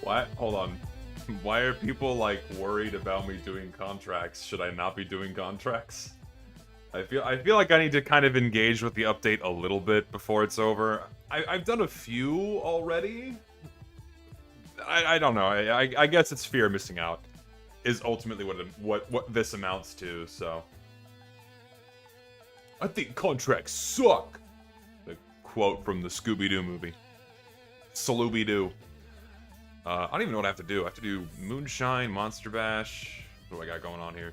Why? Hold on. Why are people, like, worried about me doing contracts? Should I not be doing contracts? I feel like I need to kind of engage with the update a little bit before it's over. I've done a few already. I don't know. I guess it's fear of missing out is ultimately what this amounts to, so. I think contracts suck! The quote from the Scooby-Doo movie. Salooby-Doo. I don't even know what I have to do. I have to do Moonshine, Monster Bash. What do I got going on here?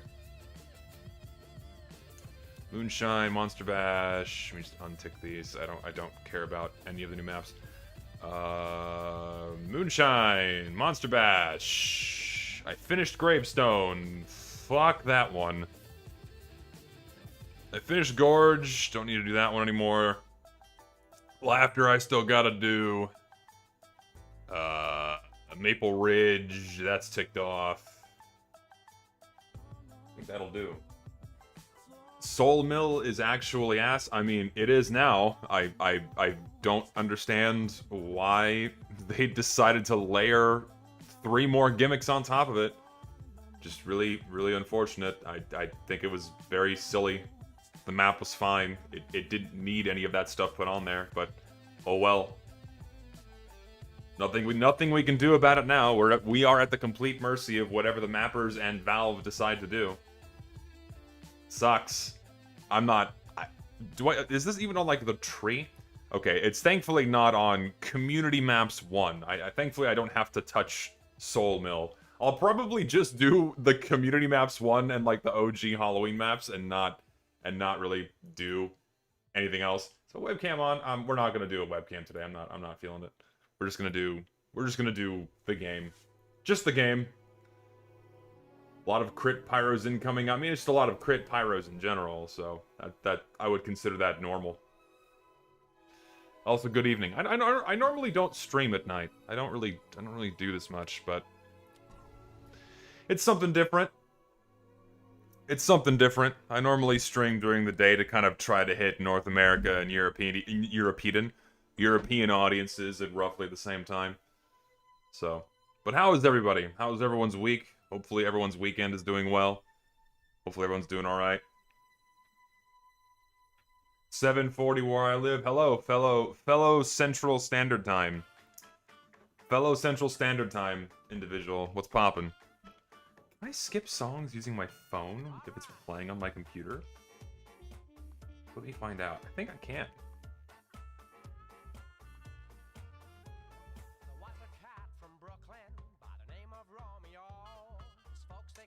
Moonshine, Monster Bash. Let me just untick these. I don't care about any of the new maps. Moonshine, Monster Bash. I finished Gravestone. Fuck that one. I finished Gorge. Don't need to do that one anymore. Laughter, I still gotta do. Maple Ridge. That's ticked off. I think that'll do. Soul Mill is actually ass. I mean, it is now. I don't understand why they decided to layer 3 more gimmicks on top of it. Just really, really unfortunate. I think it was very silly. The map was fine. It didn't need any of that stuff put on there, but oh well. Nothing we can do about it now. We are at the complete mercy of whatever the mappers and Valve decide to do. Sucks. I'm not. Is this even on like the tree? Okay, it's thankfully not on Community Maps 1. Thankfully I don't have to touch Soul Mill. I'll probably just do the Community Maps 1 and like the OG Halloween maps and not really do anything else. So webcam on. We're not gonna do a webcam today. I'm not feeling it. We're just gonna do the game. Just the game. A lot of crit pyros incoming. I mean, it's just a lot of crit pyros in general, so that I would consider that normal. Also, good evening. I normally don't stream at night. I don't really do this much, but it's something different. It's something different. I normally stream during the day to kind of try to hit North America and European audiences at roughly the same time. So, but how is everybody? How is everyone's week? Hopefully everyone's weekend is doing well. Hopefully everyone's doing alright. 7:40 where I live. Hello, fellow Central Standard Time. Fellow Central Standard Time individual. What's poppin'? Can I skip songs using my phone if it's playing on my computer? Let me find out. I think I can.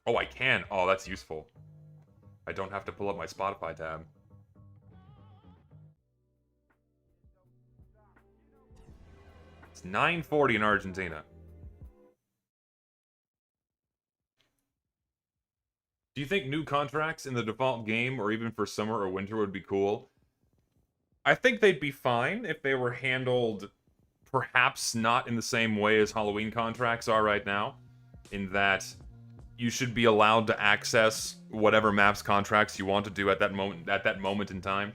Oh, I can. Oh, that's useful. I don't have to pull up my Spotify tab. It's 9:40 in Argentina. Do you think new contracts in the default game, or even for summer or winter, would be cool? I think they'd be fine if they were handled perhaps not in the same way as Halloween contracts are right now, in that you should be allowed to access whatever maps contracts you want to do at that moment in time.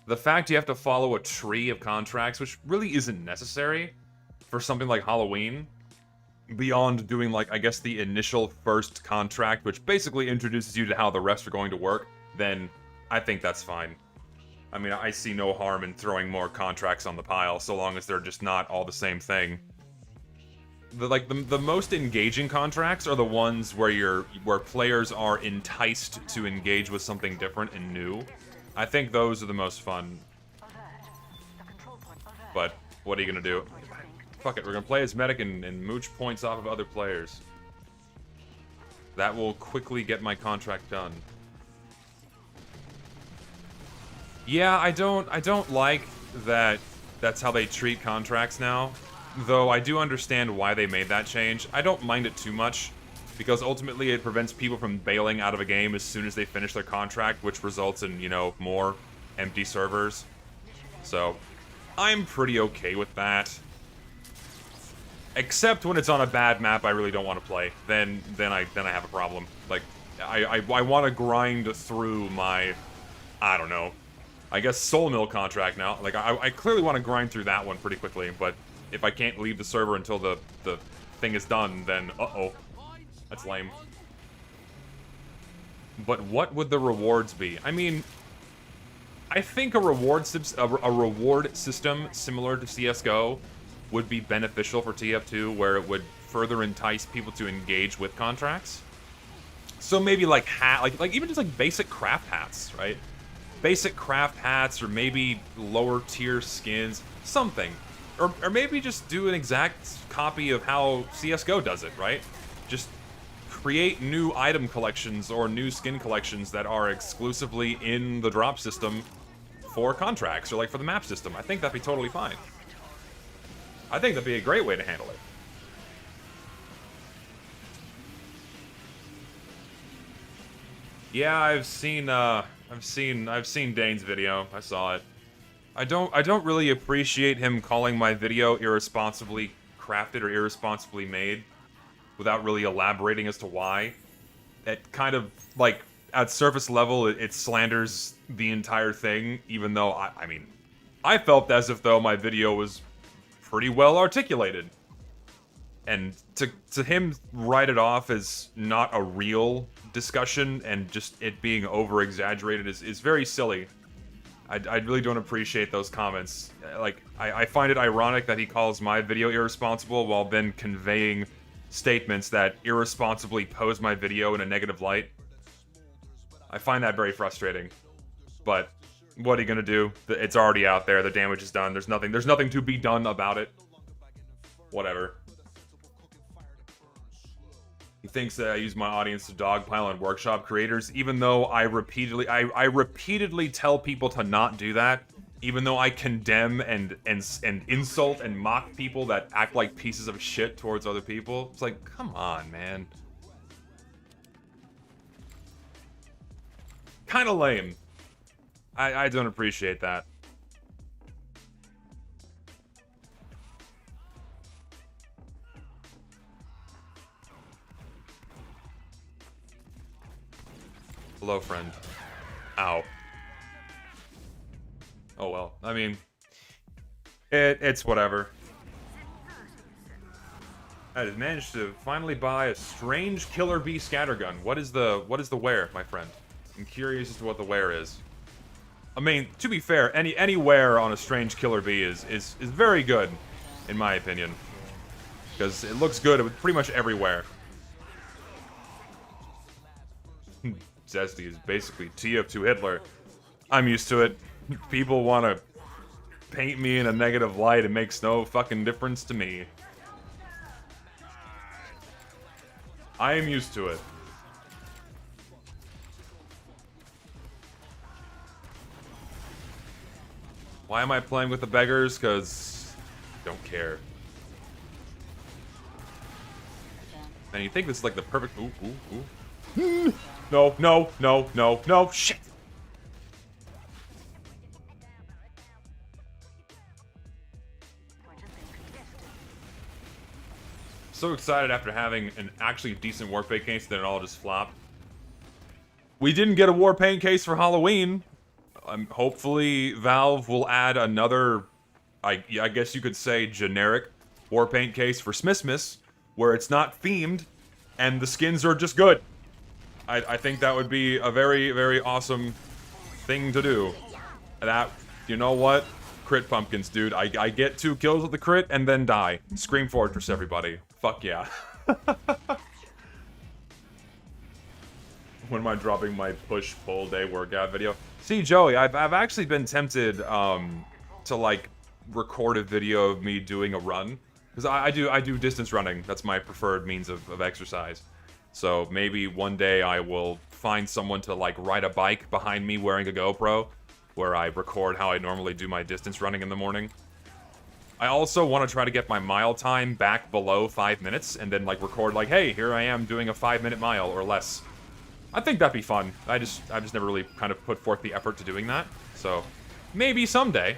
The fact you have to follow a tree of contracts, which really isn't necessary for something like Halloween, beyond doing, like, I guess the initial first contract, which basically introduces you to how the rest are going to work, then I think that's fine. I mean, I see no harm in throwing more contracts on the pile, so long as they're just not all the same thing. The most engaging contracts are the ones where players are enticed to engage with something different and new. I think those are the most fun. But what are you gonna do? Fuck it, we're gonna play as medic and mooch points off of other players. That will quickly get my contract done. Yeah, I don't like that that's how they treat contracts now. Though I do understand why they made that change. I don't mind it too much, because ultimately it prevents people from bailing out of a game as soon as they finish their contract, which results in, you know, more empty servers. So, I'm pretty okay with that. Except when it's on a bad map I really don't want to play. Then I have a problem. Like, I want to grind through my, I don't know, I guess Soul Mill contract now. Like, I clearly want to grind through that one pretty quickly, but if I can't leave the server until the thing is done, then uh-oh. That's lame. But what would the rewards be? I mean, I think a reward system similar to CSGO would be beneficial for TF2, where it would further entice people to engage with contracts. So maybe like like even just like basic craft hats, right? Basic craft hats, or maybe lower tier skins, something. Or maybe just do an exact copy of how CSGO does it, right? Just create new item collections or new skin collections that are exclusively in the drop system for contracts, or like for the map system. I think that'd be totally fine. I think that'd be a great way to handle it. Yeah, I've seen Dane's video. I saw it. I don't really appreciate him calling my video irresponsibly crafted or irresponsibly made without really elaborating as to why. It kind of, like, at surface level, it slanders the entire thing, even though, I mean, I felt as if though my video was pretty well articulated. And to him write it off as not a real discussion and just it being over-exaggerated is very silly. I really don't appreciate those comments. Like, I find it ironic that he calls my video irresponsible while then conveying statements that irresponsibly pose my video in a negative light. I find that very frustrating. But what are you gonna do? It's already out there. The damage is done. There's nothing to be done about it. Whatever. He thinks that I use my audience to dogpile on workshop creators, even though I repeatedly tell people to not do that. Even though I condemn and insult and mock people that act like pieces of shit towards other people. It's like, come on, man. Kinda lame. I don't appreciate that. Hello, friend. Ow. Oh well. I mean, it's whatever. I just managed to finally buy a strange killer bee scattergun. What is the wear, my friend? I'm curious as to what the wear is. I mean, to be fair, any wear on a strange killer bee is very good, in my opinion, because it looks good with pretty much everywhere. Zesty is basically TF2 Hitler. I'm used to it. People want to paint me in a negative light. It makes no fucking difference to me. I am used to it. Why am I playing with the beggars? Because I don't care. Man, you think this is like the perfect... Ooh, ooh, ooh. No, no, no, no, no, shit! So excited after having an actually decent Warpaint case that it all just flopped. We didn't get a Warpaint case for Halloween. Hopefully Valve will add another, I guess you could say, generic Warpaint case for Smithmas, where it's not themed, and the skins are just good. I think that would be a very, very awesome thing to do. That, you know what? Crit pumpkins, dude. I get 2 kills with the crit and then die. Scream Fortress, everybody. Fuck yeah. When am I dropping my push-pull day workout video? See, Joey, I've actually been tempted to, like, record a video of me doing a run. Because I do distance running. That's my preferred means of exercise. So maybe one day I will find someone to, like, ride a bike behind me wearing a GoPro, where I record how I normally do my distance running in the morning. I also want to try to get my mile time back below 5 minutes, and then, like, record, like, hey, here I am doing a 5-minute mile or less. I think that'd be fun. I've just never really kind of put forth the effort to doing that. So, maybe someday.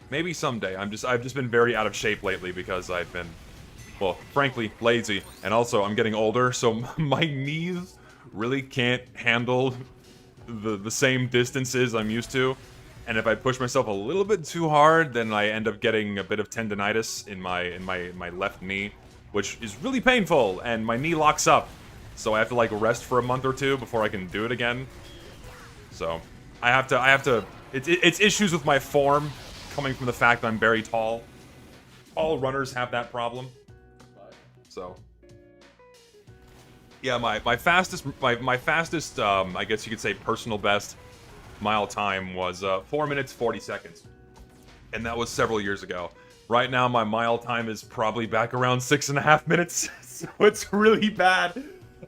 Maybe someday. I've just been very out of shape lately because I've been, well, frankly, lazy. And also, I'm getting older, so my knees really can't handle the same distances I'm used to. And if I push myself a little bit too hard, then I end up getting a bit of tendonitis in my left knee, which is really painful, and my knee locks up. So I have to like rest for a month or two before I can do it again. So I have to. It's issues with my form coming from the fact that I'm very tall. All runners have that problem. So yeah, my fastest I guess you could say personal best mile time was 4 minutes 40 seconds, and that was several years ago. Right now my mile time is probably back around 6.5 minutes, so it's really bad.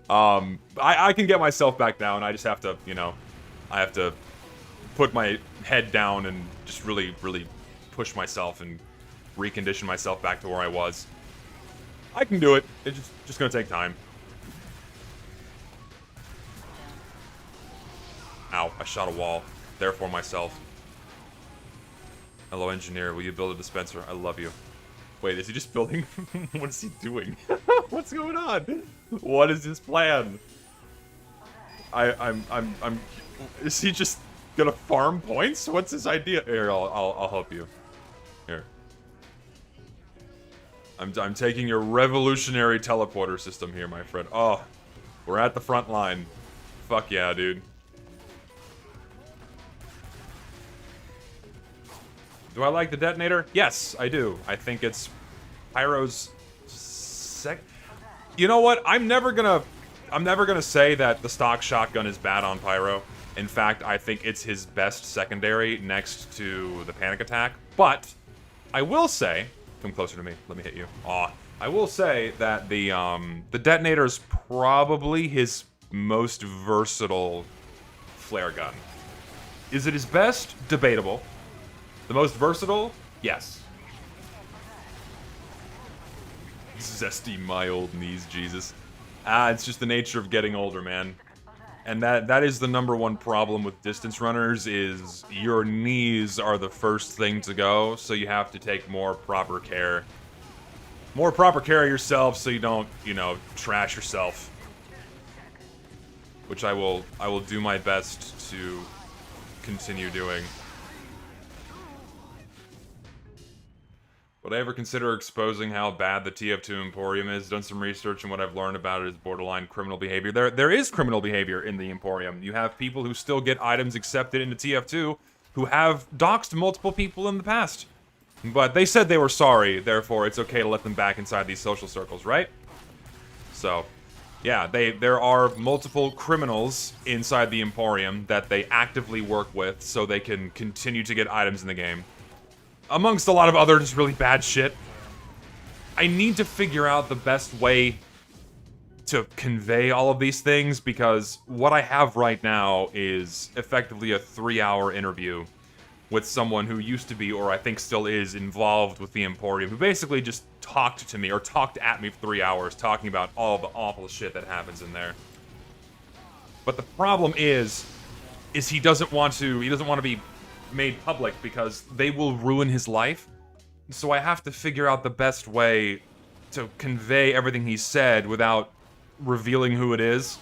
I can get myself back down. I just have to, you know, I have to put my head down and just really push myself and recondition myself back to where I was. I can do it. It's just gonna take time. Ow, I shot a wall. Therefore myself. Hello, engineer. Will you build a dispenser? I love you. Wait, is he just building? What is he doing? What's going on? What is his plan? I'm is he just gonna farm points? What's his idea? Here, I'll help you. Here. I'm taking your revolutionary teleporter system here, my friend. Oh, we're at the front line. Fuck yeah, dude. Do I like the detonator? Yes, I do. I think it's Pyro's You know what? I'm never gonna say that the stock shotgun is bad on Pyro. In fact, I think it's his best secondary next to the panic attack. But I will say, come closer to me. Let me hit you. Aw. I will say that the detonator is probably his most versatile flare gun. Is it his best? Debatable. The most versatile? Yes. Zesty, my old knees, Jesus. It's just the nature of getting older, man. And that is the #1 problem with distance runners, is your knees are the first thing to go, so you have to take more proper care. More proper care of yourself so you don't, you know, trash yourself. Which I will do my best to continue doing. Would I ever consider exposing how bad the TF2 Emporium is? Done some research, and what I've learned about it is borderline criminal behavior. There is criminal behavior in the Emporium. You have people who still get items accepted into TF2 who have doxed multiple people in the past. But they said they were sorry, therefore it's okay to let them back inside these social circles, right? So, yeah, there are multiple criminals inside the Emporium that they actively work with so they can continue to get items in the game. Amongst a lot of other just really bad shit. I need to figure out the best way to convey all of these things, because what I have right now is effectively a 3-hour interview with someone who used to be, or I think still is, involved with the Emporium, who basically just talked to me, or talked at me for 3 hours, talking about all the awful shit that happens in there. But the problem is he doesn't want to be made public, because they will ruin his life. So I have to figure out the best way to convey everything he said without revealing who it is.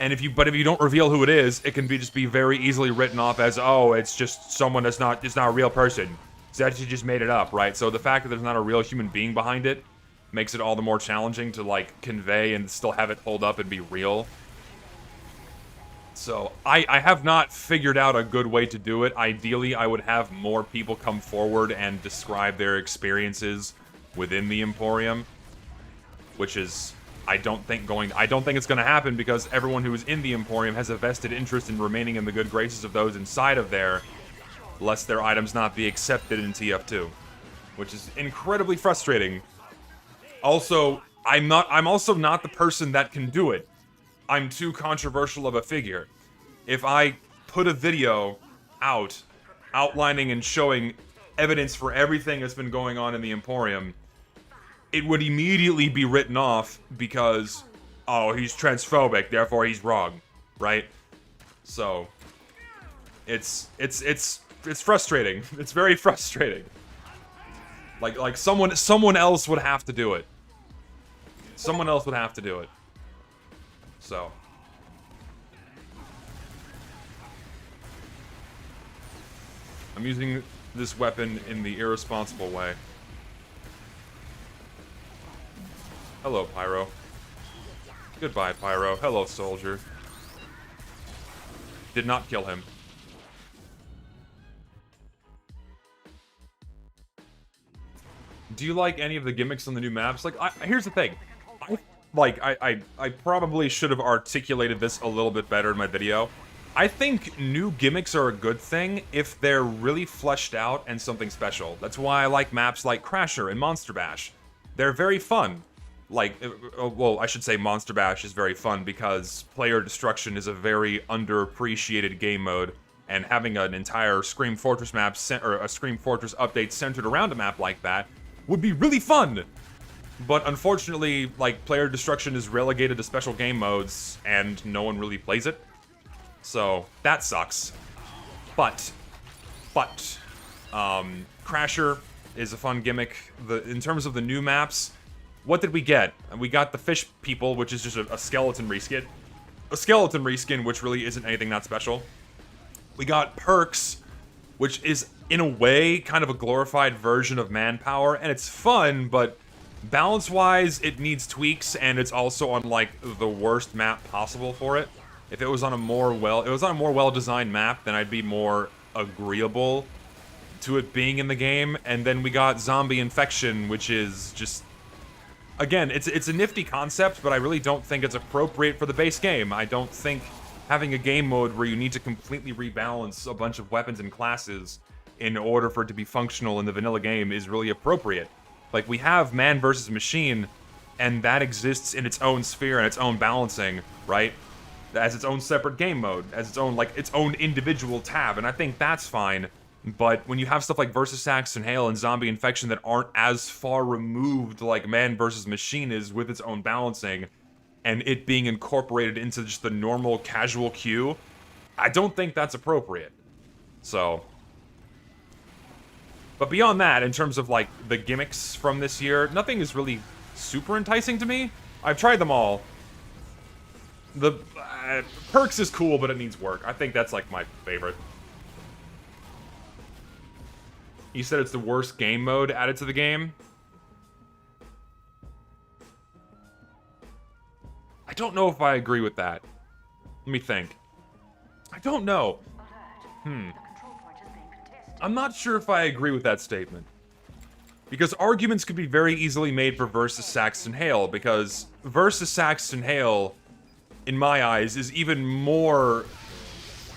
And if you don't reveal who it is, it can just be very easily written off as, oh, it's just someone it's not a real person. Zesty just made it up, right? So the fact that there's not a real human being behind it makes it all the more challenging to like convey and still have it hold up and be real. So, I have not figured out a good way to do it. Ideally, I would have more people come forward and describe their experiences within the Emporium, which is, I don't think it's going to happen, because everyone who is in the Emporium has a vested interest in remaining in the good graces of those inside of there, lest their items not be accepted in TF2, which is incredibly frustrating. Also, I'm also not the person that can do it. I'm too controversial of a figure. If I put a video out outlining and showing evidence for everything that's been going on in the Emporium, it would immediately be written off because, oh, he's transphobic, therefore he's wrong, right? So, it's frustrating. It's very frustrating. Like someone else would have to do it. Someone else would have to do it. So. I'm using this weapon in the irresponsible way. Hello, Pyro. Goodbye, Pyro. Hello, soldier. Did not kill him. Do you like any of the gimmicks on the new maps? Like, here's the thing. I probably should have articulated this a little bit better in my video. I think new gimmicks are a good thing if they're really fleshed out and something special. That's why I like maps like Crasher and Monster Bash. They're very fun. Like, well, I should say Monster Bash is very fun because player destruction is a very underappreciated game mode, and having an entire Scream Fortress map, or a Scream Fortress update centered around a map like that would be really fun. But unfortunately, like, player destruction is relegated to special game modes, and no one really plays it. So, that sucks. But, Crasher is a fun gimmick. In terms of the new maps, what did we get? We got the fish people, which is just a skeleton reskin. A skeleton reskin, which really isn't anything that special. We got perks, which is, in a way, kind of a glorified version of manpower, and it's fun, but balance-wise, it needs tweaks, and it's also on, like, the worst map possible for it. If it was on a more well-designed map, then I'd be more agreeable to it being in the game. And then we got zombie infection, which is just, again, it's a nifty concept, but I really don't think it's appropriate for the base game. I don't think having a game mode where you need to completely rebalance a bunch of weapons and classes in order for it to be functional in the vanilla game is really appropriate. Like, we have man versus machine, and that exists in its own sphere and its own balancing, right? As its own separate game mode, as its own, like, its own individual tab, and I think that's fine. But when you have stuff like Versus Saxon Hail and Zombie Infection that aren't as far removed like Man vs. Machine is with its own balancing, and it being incorporated into just the normal casual queue, I don't think that's appropriate. So, but beyond that, in terms of, like, the gimmicks from this year, nothing is really super enticing to me. I've tried them all. The perks is cool, but it needs work. I think that's, like, my favorite. You said it's the worst game mode added to the game? I don't know if I agree with that. Let me think. I don't know. I'm not sure if I agree with that statement. Because arguments could be very easily made for Versus Saxon Hail, because Versus Saxon Hail, in my eyes, is even more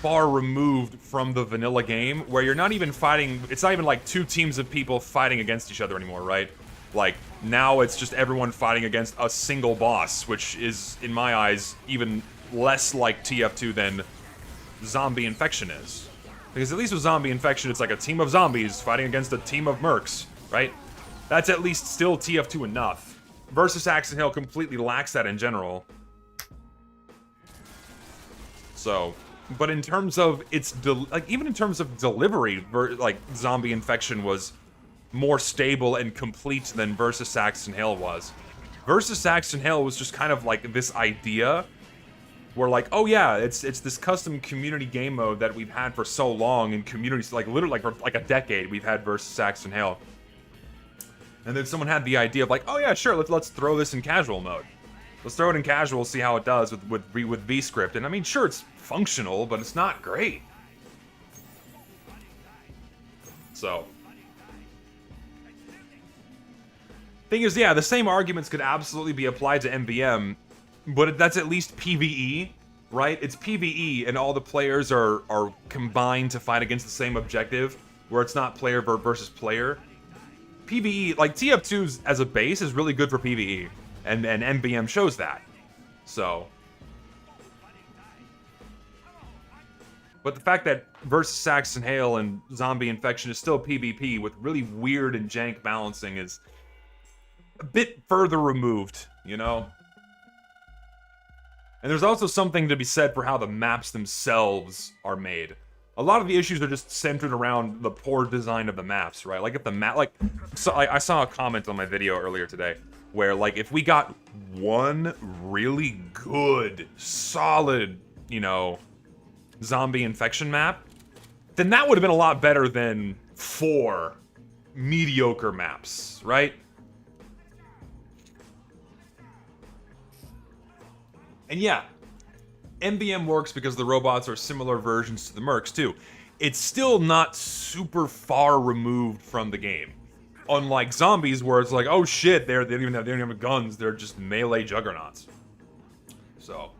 far removed from the vanilla game, where you're not even fighting, it's not even like two teams of people fighting against each other anymore, right? Like, now it's just everyone fighting against a single boss, which is, in my eyes, even less like TF2 than Zombie Infection is. Because at least with Zombie Infection, it's like a team of zombies fighting against a team of mercs, right? That's at least still TF2 enough. Versus Saxon Hail completely lacks that in general. So, but in terms of its, even in terms of delivery, like, Zombie Infection was more stable and complete than Versus Saxon Hail was. Versus Saxon Hail was just kind of like this idea where, like, oh yeah, it's this custom community game mode that we've had for so long in communities, like, literally, like, for like a decade we've had Versus Saxon Hail. And then someone had the idea of, like, oh yeah, sure, let's throw this in casual mode. Let's throw it in casual, see how it does with VScript. And I mean, sure, it's functional, but it's not great. So, thing is, yeah, the same arguments could absolutely be applied to MVM, but that's at least PvE, right? It's PvE, and all the players are combined to fight against the same objective, where it's not player versus player. PvE, like, TF2's as a base is really good for PvE, and MVM shows that. So, but the fact that Versus Saxon Hail and Zombie Infection is still PvP with really weird and jank balancing is a bit further removed, you know? And there's also something to be said for how the maps themselves are made. A lot of the issues are just centered around the poor design of the maps, right? Like, if the map, like, so I saw a comment on my video earlier today where, like, if we got one really good, solid, you know, Zombie Infection map, then that would have been a lot better than 4 mediocre maps, right? And yeah, MBM works because the robots are similar versions to the mercs too. It's still not super far removed from the game. Unlike zombies, where it's like, oh shit, they don't even have guns, they're just melee juggernauts. So,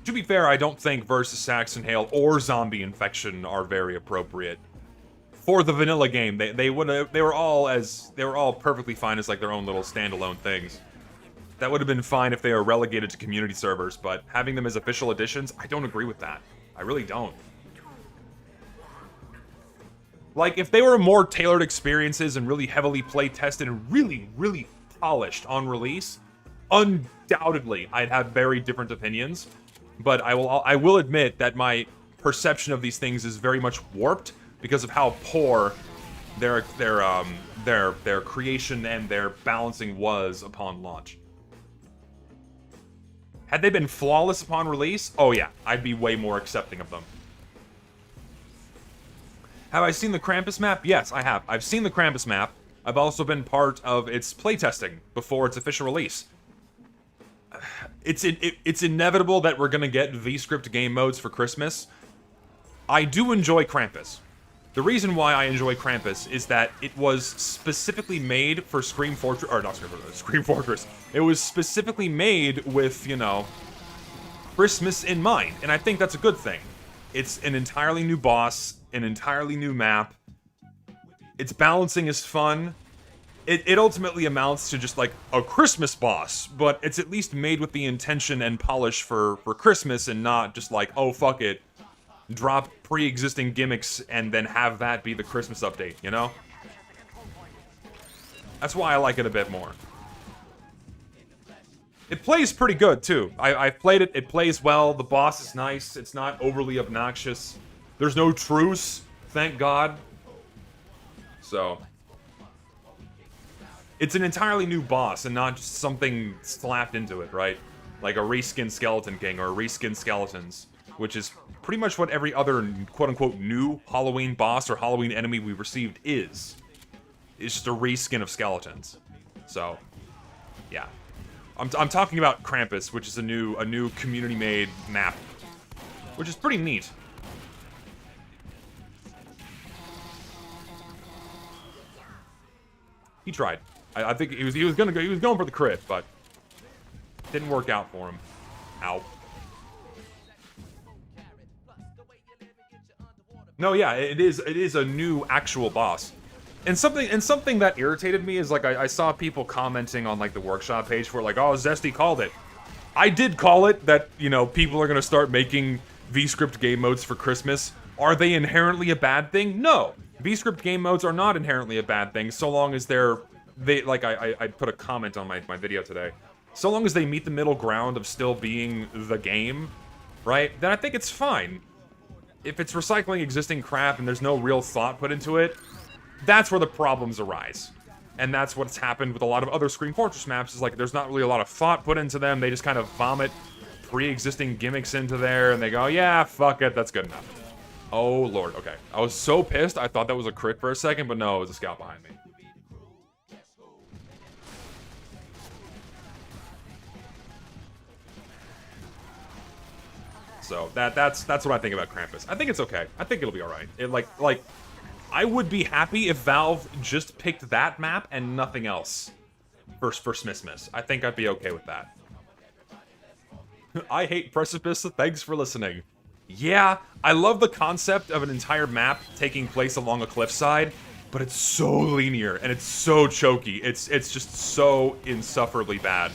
to be fair, I don't think Versus Saxon Hail or Zombie Infection are very appropriate for the vanilla game. They were all perfectly fine as like their own little standalone things. That would have been fine if they were relegated to community servers, but having them as official editions, I don't agree with that. I really don't. Like, if they were more tailored experiences and really heavily play-tested and really, really polished on release, undoubtedly, I'd have very different opinions. But I will admit that my perception of these things is very much warped because of how poor their creation and their balancing was upon launch. Had they been flawless upon release, oh yeah, I'd be way more accepting of them. Have I seen the Krampus map? Yes, I have. I've seen the Krampus map. I've also been part of its playtesting before its official release. It's inevitable that we're gonna get V-script game modes for Christmas. I do enjoy Krampus. The reason why I enjoy Krampus is that it was specifically made for Scream Fortress, or not Scream Fortress. It was specifically made with, you know, Christmas in mind, and I think that's a good thing. It's an entirely new boss, an entirely new map. Its balancing is fun. It ultimately amounts to just like a Christmas boss, but it's at least made with the intention and polish for Christmas and not just like, oh fuck it, drop pre-existing gimmicks and then have that be the Christmas update, you know? That's why I like it a bit more. It plays pretty good, too. I've played it, it plays well, the boss is nice, it's not overly obnoxious. There's no truce, thank God. So, it's an entirely new boss and not just something slapped into it, right? Like a reskin Skeleton King or a reskin Skeletons, which is pretty much what every other quote-unquote new Halloween boss or Halloween enemy we received is. It's just a reskin of Skeletons. So, yeah. I'm talking about Krampus, which is a new community-made map, which is pretty neat. He tried. I think he was going for the crit, but didn't work out for him. Ow. No, yeah, it is a new actual boss. And something that irritated me is like I saw people commenting on like the workshop page for like, oh, Zesty called it. I did call it that, you know, people are gonna start making V-script game modes for Christmas. Are they inherently a bad thing? No. V-script game modes are not inherently a bad thing, so long as I put a comment on my video today. So long as they meet the middle ground of still being the game, right? Then I think it's fine. If it's recycling existing crap and there's no real thought put into it, that's where the problems arise. And that's what's happened with a lot of other Scream Fortress maps, is like there's not really a lot of thought put into them, they just kind of vomit pre-existing gimmicks into there, and they go, yeah, fuck it, that's good enough. Oh lord, okay. I was so pissed, I thought that was a crit for a second, but no, it was a scout behind me. So that's what I think about Krampus. I think it's okay. I think it'll be alright. Like I would be happy if Valve just picked that map and nothing else for Smithsmiths. I think I'd be okay with that. I hate Precipice, thanks for listening. Yeah, I love the concept of an entire map taking place along a cliffside, but it's so linear and it's so choky. It's just so insufferably bad.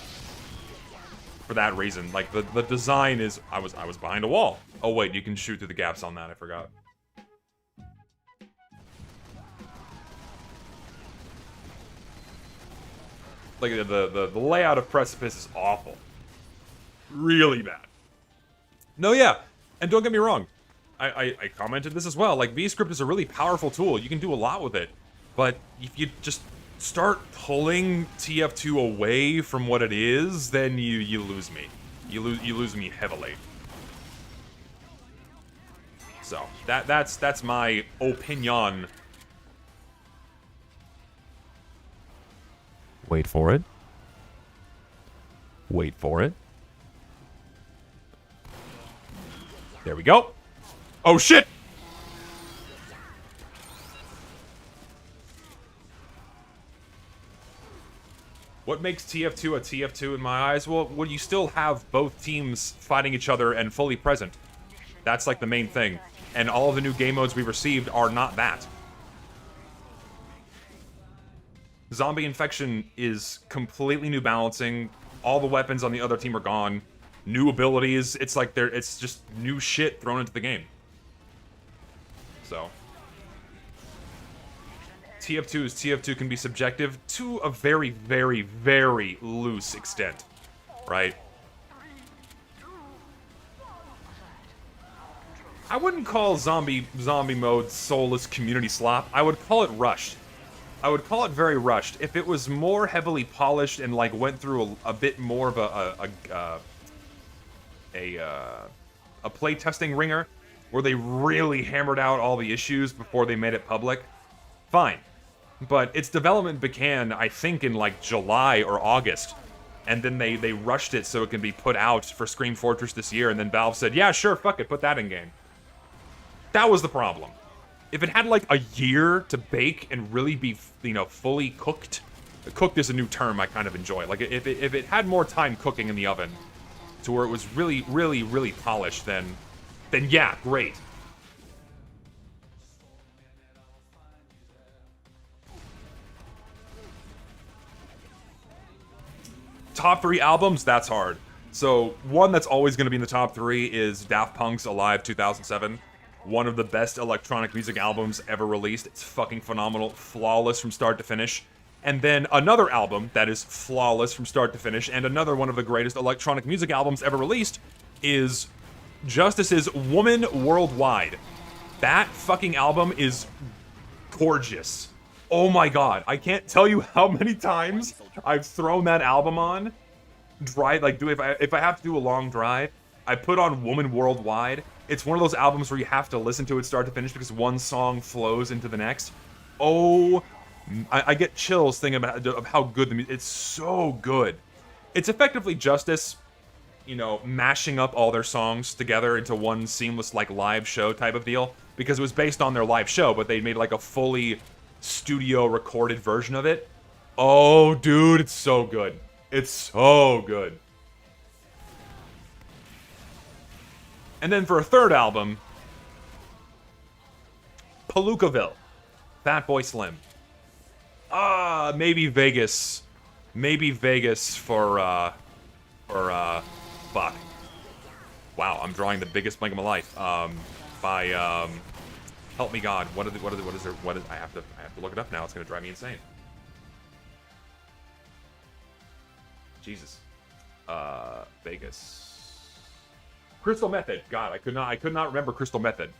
For that reason, like the design is, I was behind a wall. Oh wait, you can shoot through the gaps on that, I forgot. Like the layout of Precipice is awful. Really bad. No, yeah, and don't get me wrong, I commented this as well, like V-script is a really powerful tool, you can do a lot with it, but if you just start pulling TF2 away from what it is, then you lose me. You lose me heavily. So that's my opinion. Wait for it. Wait for it. There we go. Oh shit! What makes TF2 a TF2 in my eyes? Well, when you still have both teams fighting each other and fully present. That's like the main thing. And all of the new game modes we've received are not that. Zombie Infection is completely new balancing. All the weapons on the other team are gone. New abilities. It's like it's just new shit thrown into the game. So TF2 can be subjective to a very, very, very loose extent, right? I wouldn't call zombie mode soulless community slop. I would call it rushed. I would call it very rushed. If it was more heavily polished and like went through a bit more of a play testing ringer, where they really hammered out all the issues before they made it public, fine. But its development began, I think, in like July or August, and then they rushed it so it can be put out for Scream Fortress this year, and then Valve said, yeah, sure, fuck it, put that in game. That was the problem. If it had like a year to bake and really be, you know, fully cooked, cooked is a new term I kind of enjoy. Like if it had more time cooking in the oven, to where it was really, really, really polished, then yeah, great. Top 3 albums, that's hard. So, one that's always going to be in the top 3 is Daft Punk's Alive 2007. One of the best electronic music albums ever released. It's fucking phenomenal, flawless from start to finish. And then another album that is flawless from start to finish, and another one of the greatest electronic music albums ever released, is Justice's Woman Worldwide. That fucking album is gorgeous. Oh my god, I can't tell you how many times I've thrown that album on. If I have to do a long drive, I put on Woman Worldwide. It's one of those albums where you have to listen to it start to finish because one song flows into the next. Oh, I get chills thinking of how good the music. It's so good. It's effectively Justice, you know, mashing up all their songs together into one seamless like live show type of deal, because it was based on their live show, but they made like a fully studio recorded version of it. Oh, dude, it's so good. It's so good. And then for a third album, Palookaville, Fatboy Slim. Maybe Vegas. Maybe Vegas for fuck. Wow, I'm drawing the biggest blank of my life. Help me God. I have to look it up now. It's gonna drive me insane. Jesus. Vegas. Crystal Method. God, I could not remember Crystal Method.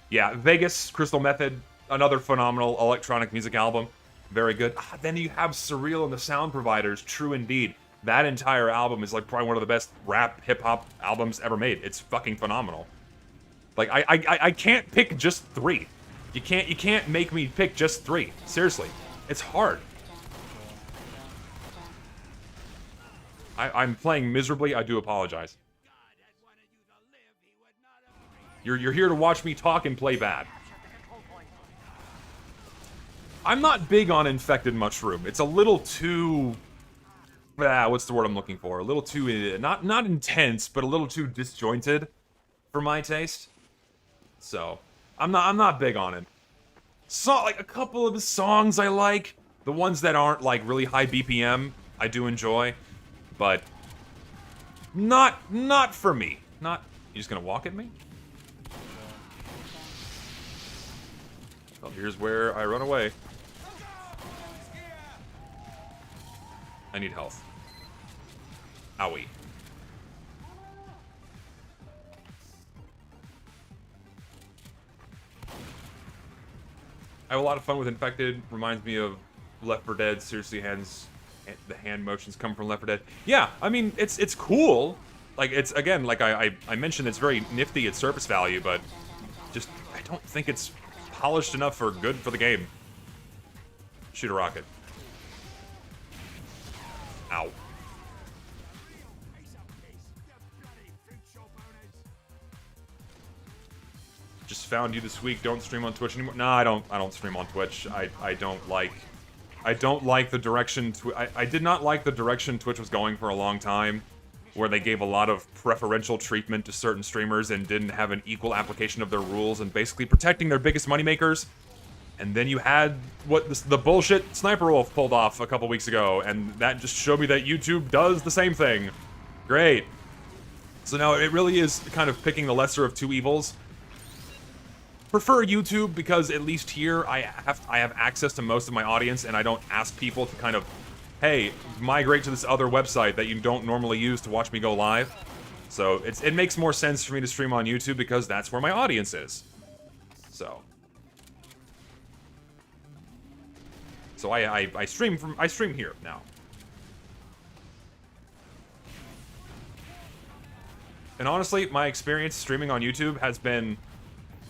Yeah, Vegas, Crystal Method, another phenomenal electronic music album. Very good. Then you have Surreal and the Sound Providers, True Indeed. That entire album is like probably one of the best rap hip-hop albums ever made. It's fucking phenomenal. Like I can't pick just 3. You can't make me pick just 3. Seriously. It's hard. I'm playing miserably. I do apologize. You're here to watch me talk and play bad. I'm not big on Infected Mushroom. It's a little too... what's the word I'm looking for? A little too... Not intense, but a little too disjointed for my taste. So, I'm not big on it. Like, a couple of the songs I like. The ones that aren't, like, really high BPM, I do enjoy. But... Not for me. You just gonna walk at me? Well, here's where I run away. I need health. Owie. I have a lot of fun with Infected. Reminds me of Left 4 Dead. Seriously, the hand motions come from Left 4 Dead. Yeah, I mean, it's cool. Like, it's, again, like I mentioned, it's very nifty at surface value, but I don't think it's polished enough for good for the game. Shoot a rocket. Ow. Just found you this week. Don't stream on Twitch anymore. No, I don't stream on Twitch. I don't like the direction I did not like the direction Twitch was going for a long time, where they gave a lot of preferential treatment to certain streamers and didn't have an equal application of their rules and basically protecting their biggest moneymakers. And then you had what the bullshit Sniper Wolf pulled off a couple weeks ago, and that just showed me that YouTube does the same thing. Great. So now it really is kind of picking the lesser of two evils. Prefer YouTube because at least here I have access to most of my audience, and I don't ask people to kind of, hey, migrate to this other website that you don't normally use to watch me go live. So it makes more sense for me to stream on YouTube because that's where my audience is. So I stream here now. And honestly, my experience streaming on YouTube has been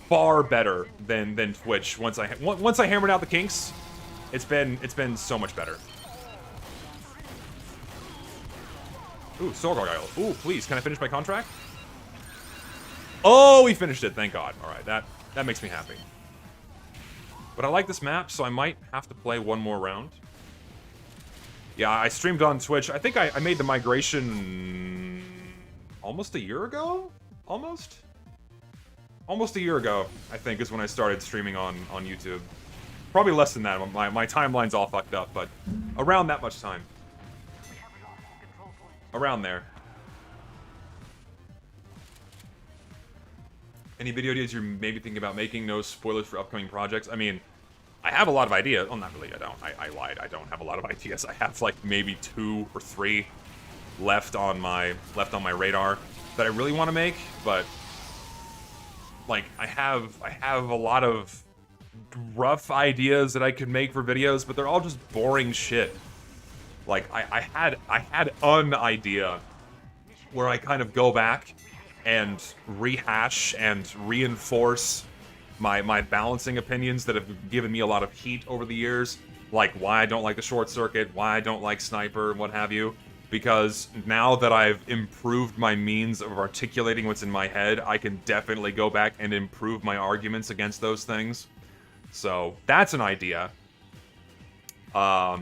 far better than Twitch. Once I hammered out the kinks, it's been so much better. Ooh, Soul Gargoyle. Ooh, please, can I finish my contract? Oh, we finished it, thank God. Alright, that makes me happy. But I like this map, so I might have to play one more round. Yeah, I streamed on Twitch. I think I made the migration almost a year ago? Almost a year ago, I think, is when I started streaming on YouTube. Probably less than that. My timeline's all fucked up, but around that much time. Around there. Any video ideas you're maybe thinking about making? No spoilers for upcoming projects? I mean, I have a lot of ideas. Well, not really, I don't. I lied. I don't have a lot of ideas. I have, like, maybe 2 or 3 left on my radar that I really want to make, but like, I have a lot of rough ideas that I could make for videos, but they're all just boring shit. Like, I had an idea where I kind of go back and rehash and reinforce my balancing opinions that have given me a lot of heat over the years, like why I don't like the short circuit, why I don't like sniper, and what have you. Because now that I've improved my means of articulating what's in my head, I can definitely go back and improve my arguments against those things. So, that's an idea. But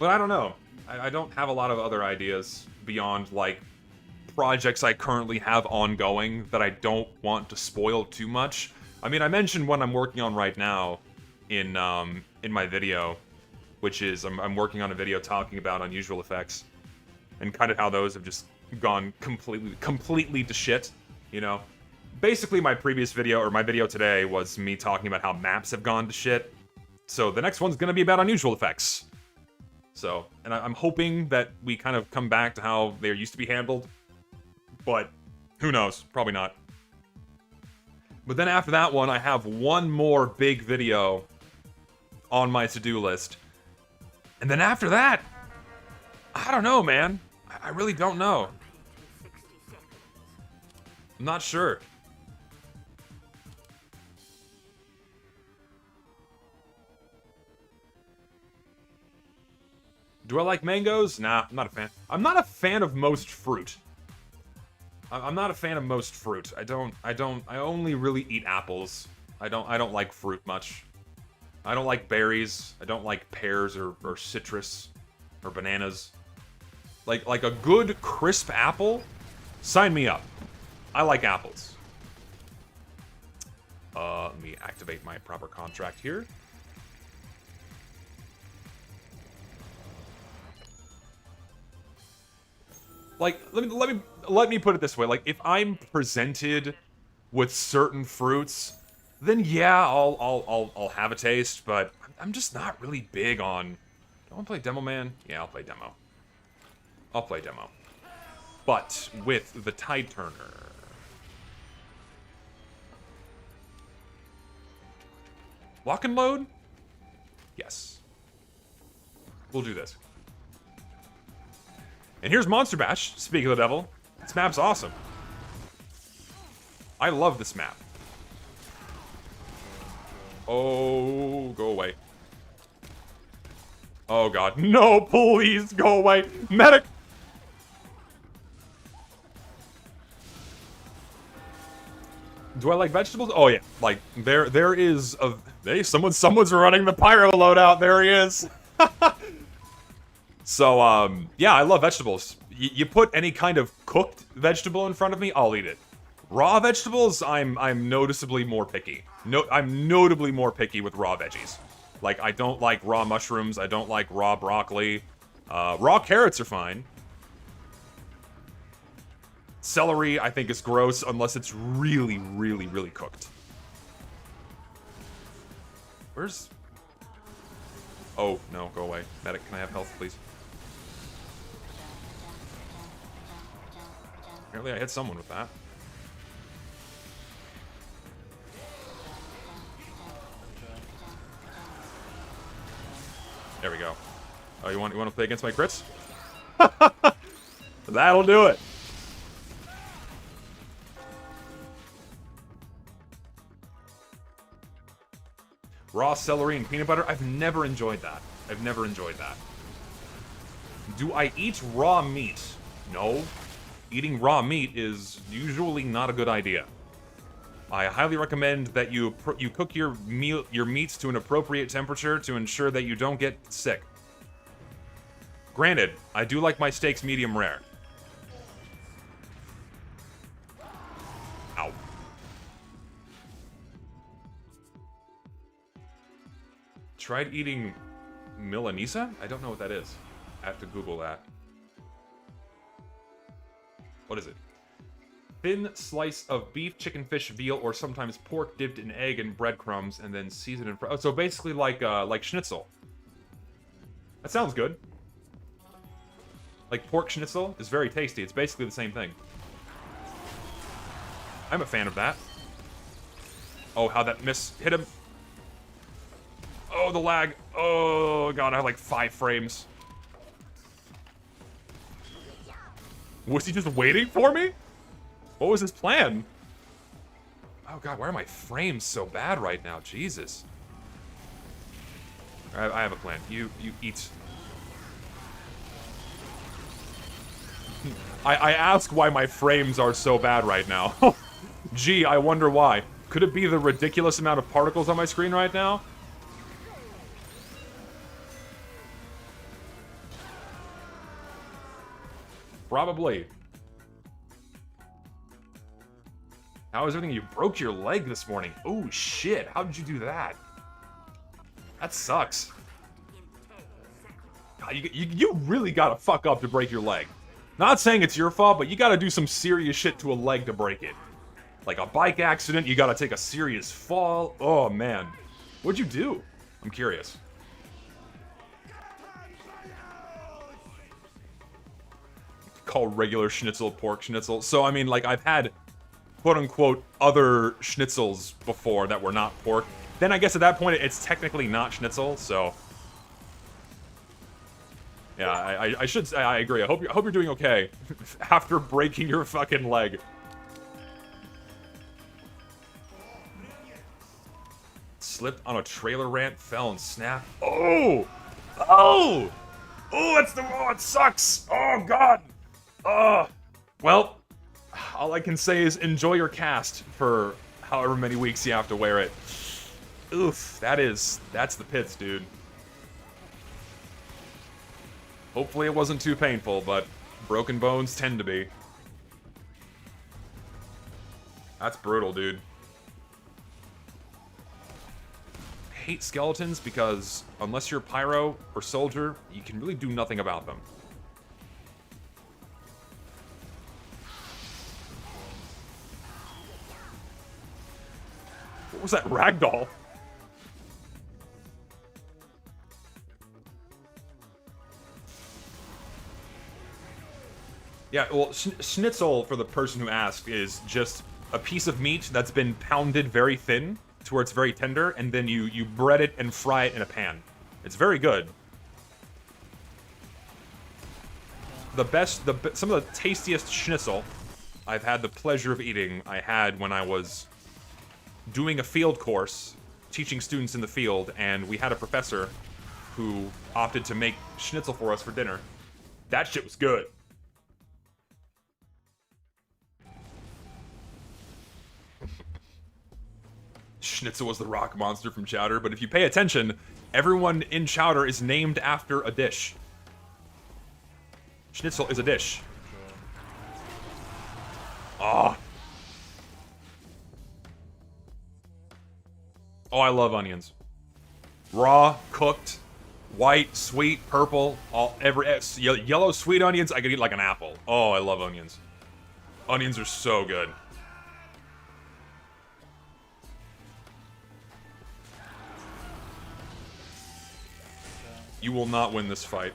I don't know. I don't have a lot of other ideas beyond, like, projects I currently have ongoing that I don't want to spoil too much. I mean, I mentioned what I'm working on right now in my video, which is I'm working on a video talking about unusual effects and kind of how those have just gone completely to shit, you know? Basically, my previous video, or my video today, was me talking about how maps have gone to shit. So the next one's gonna be about unusual effects. So, and I'm hoping that we kind of come back to how they used to be handled, but who knows? Probably not. But then after that one, I have one more big video on my to-do list. And then after that, I don't know, man. I really don't know. I'm not sure. Do I like mangoes? Nah, I'm not a fan. I'm not a fan of most fruit. I'm not a fan of most fruit. I only really eat apples. I don't like fruit much. I don't like berries. I don't like pears or citrus or bananas. Like a good crisp apple, sign me up. I like apples. Let me activate my proper contract here. Like, let me put it this way. Like, if I'm presented with certain fruits, then yeah, I'll have a taste, but I'm just not really big on... Do I want to play Demo Man? Yeah, I'll play Demo. I'll play Demo. But with the Tide Turner. Lock and load? Yes. We'll do this. And here's Monster Bash, speaking of the devil. This map's awesome. I love this map. Oh, go away. Oh god. No, please go away. Medic! Do I like vegetables? Oh yeah. Like, there is a... Hey, someone's running the pyro loadout. There he is. So, yeah, I love vegetables. You put any kind of cooked vegetable in front of me, I'll eat it. Raw vegetables, I'm noticeably more picky. I'm notably more picky with raw veggies. Like, I don't like raw mushrooms, I don't like raw broccoli. Raw carrots are fine. Celery, I think, is gross unless it's really, really, really cooked. Where's... Oh, no, go away. Medic, can I have health, please? Apparently I hit someone with that. There we go. Oh, you want to play against my crits? That'll do it. Raw celery and peanut butter? I've never enjoyed that. I've never enjoyed that. Do I eat raw meat? No. Eating raw meat is usually not a good idea. I highly recommend that you cook your meats to an appropriate temperature to ensure that you don't get sick. Granted, I do like my steaks medium rare. Ow. Tried eating Milanesa? I don't know what that is. I have to Google that. What is it? Thin slice of beef, chicken, fish, veal, or sometimes pork dipped in egg and breadcrumbs and then seasoned in... Oh, so basically like schnitzel. That sounds good. Like pork schnitzel is very tasty. It's basically the same thing. I'm a fan of that. Oh, how that miss hit him. Oh, the lag. Oh, God, I have like 5 frames. Was he just waiting for me? What was his plan? Oh, God, why are my frames so bad right now? Jesus. I have a plan. You eat. I ask why my frames are so bad right now. Gee, I wonder why. Could it be the ridiculous amount of particles on my screen right now? Probably. How is everything? You broke your leg this morning. Oh, shit. How did you do that? That sucks. God, you really gotta fuck up to break your leg. Not saying it's your fault, but you gotta do some serious shit to a leg to break it. Like a bike accident, you gotta take a serious fall. Oh, man. What'd you do? I'm curious. Call regular schnitzel pork schnitzel. So, I mean, like, I've had quote-unquote other schnitzels before that were not pork. Then I guess at that point, it's technically not schnitzel, so... Yeah, I agree. I hope you're doing okay after breaking your fucking leg. Slipped on a trailer rant, fell and snapped. Oh! Oh! Oh, oh, it sucks! Oh, God! Well, all I can say is enjoy your cast for however many weeks you have to wear it. Oof, that's the pits, dude. Hopefully it wasn't too painful, but broken bones tend to be. That's brutal, dude. I hate skeletons because unless you're pyro or soldier, you can really do nothing about them. What was that ragdoll? Yeah, well, schnitzel, for the person who asked, is just a piece of meat that's been pounded very thin to where it's very tender, and then you bread it and fry it in a pan. It's very good. Some of the tastiest schnitzel I've had the pleasure of eating, I had when I was doing a field course teaching students in the field, and we had a professor who opted to make schnitzel for us for dinner. That shit was good. Schnitzel was the rock monster from Chowder, but if you pay attention, everyone in Chowder is named after a dish. Schnitzel is a dish. Oh. Oh, I love onions. Raw, cooked, white, sweet, purple, yellow sweet onions, I could eat like an apple. Oh, I love onions. Onions are so good. You will not win this fight.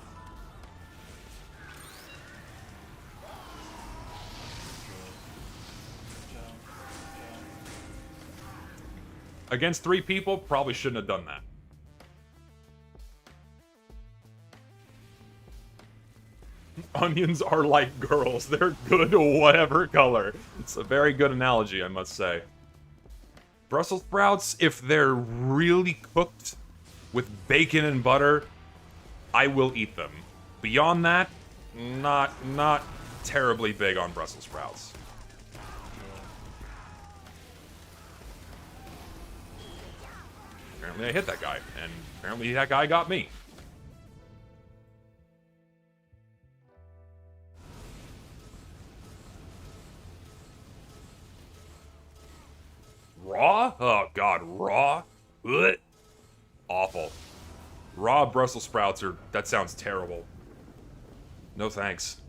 Against 3 people, probably shouldn't have done that. Onions are like girls. They're good whatever color. It's a very good analogy, I must say. Brussels sprouts, if they're really cooked with bacon and butter, I will eat them. Beyond that, not terribly big on Brussels sprouts. Apparently I hit that guy, and apparently that guy got me. Raw? Oh god, raw? Ugh. Awful. Raw Brussels sprouts are... that sounds terrible. No thanks.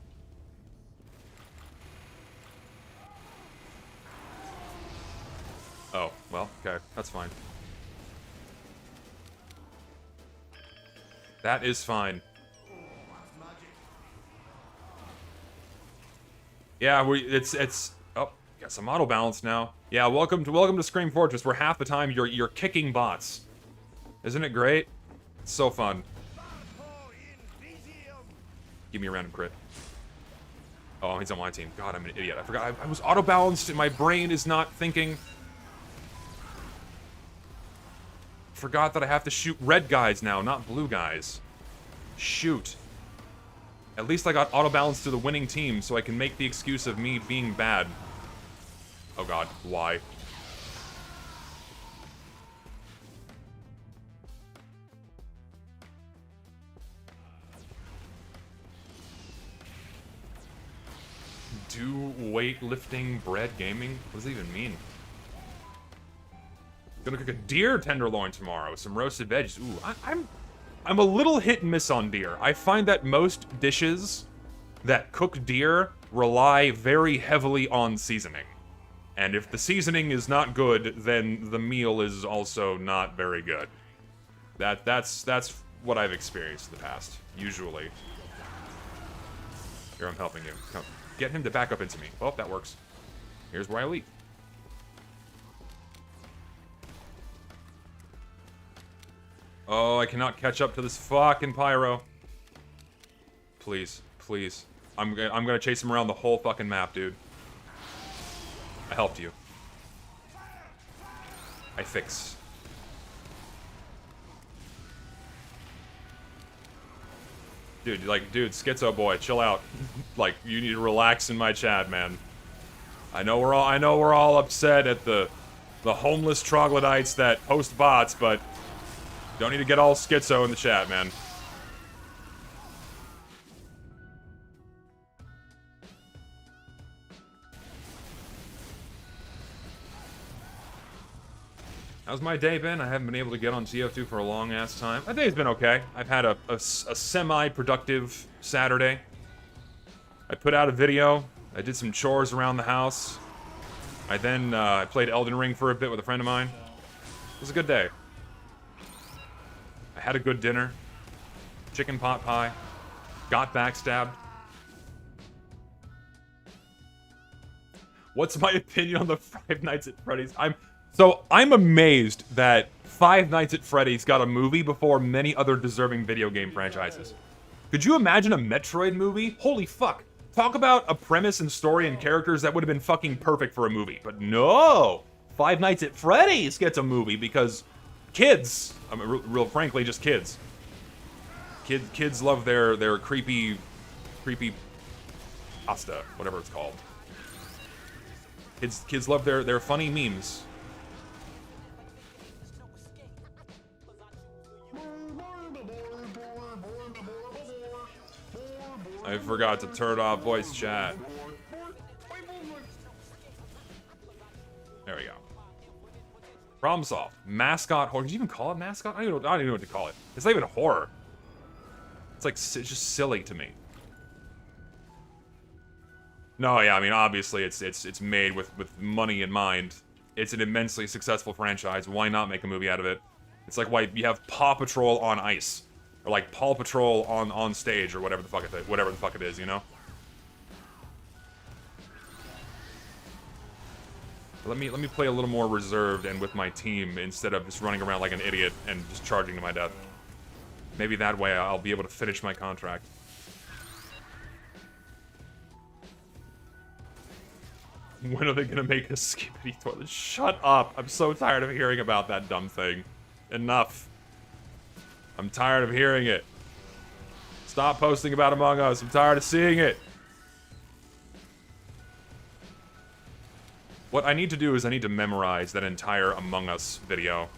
Oh, well, okay, that's fine. That is fine. Yeah, it's oh, got some auto balance now. Yeah, welcome to Scream Fortress, where half the time you're kicking bots. Isn't it great? It's so fun. Give me a random crit. Oh, he's on my team. God, I'm an idiot. I forgot I was auto balanced and my brain is not thinking. Forgot that I have to shoot red guys now, not blue guys. Shoot. At least I got auto-balanced to the winning team, so I can make the excuse of me being bad. Oh god, why? Do weightlifting bread gaming? What does it even mean? Gonna cook a deer tenderloin tomorrow with some roasted veggies. Ooh, I'm a little hit and miss on deer. I find that most dishes that cook deer rely very heavily on seasoning. And if the seasoning is not good, then the meal is also not very good. That's what I've experienced in the past, usually. Here, I'm helping you. Come, get him to back up into me. Well, that works. Here's where I leave. Oh, I cannot catch up to this fucking pyro. Please, please. I'm gonna chase him around the whole fucking map, dude. I helped you. I fix. Dude, dude, Schizo boy, chill out. Like, you need to relax in my chat, man. I know we're all upset at the homeless troglodytes that post bots, but don't need to get all schizo in the chat, man. How's my day been? I haven't been able to get on TF2 for a long-ass time. My day's been okay. I've had a semi-productive Saturday. I put out a video. I did some chores around the house. I then I played Elden Ring for a bit with a friend of mine. It was a good day. I had a good dinner. Chicken pot pie. Got backstabbed. What's my opinion on the Five Nights at Freddy's? I'm amazed that Five Nights at Freddy's got a movie before many other deserving video game franchises. Could you imagine a Metroid movie? Holy fuck. Talk about a premise and story and characters that would have been fucking perfect for a movie. But no! Five Nights at Freddy's gets a movie because Kids! I mean, real frankly, just kids. Kids love their creepy pasta, whatever it's called. Kids love their funny memes. I forgot to turn off voice chat. There we go. Problem solved. Mascot horror. Did you even call it mascot? I don't even know what to call it. It's not even horror. It's like, it's just silly to me. No, yeah, I mean, obviously it's made with money in mind. It's an immensely successful franchise. Why not make a movie out of it? It's like why you have Paw Patrol on ice, or like Paw Patrol on stage, or whatever the fuck it is, you know? Let me play a little more reserved and with my team instead of just running around like an idiot and just charging to my death. Maybe that way I'll be able to finish my contract. When are they gonna make a skippity toilet? Shut up! I'm so tired of hearing about that dumb thing. Enough. I'm tired of hearing it. Stop posting about Among Us. I'm tired of seeing it. What I need to do is I need to memorize that entire Among Us video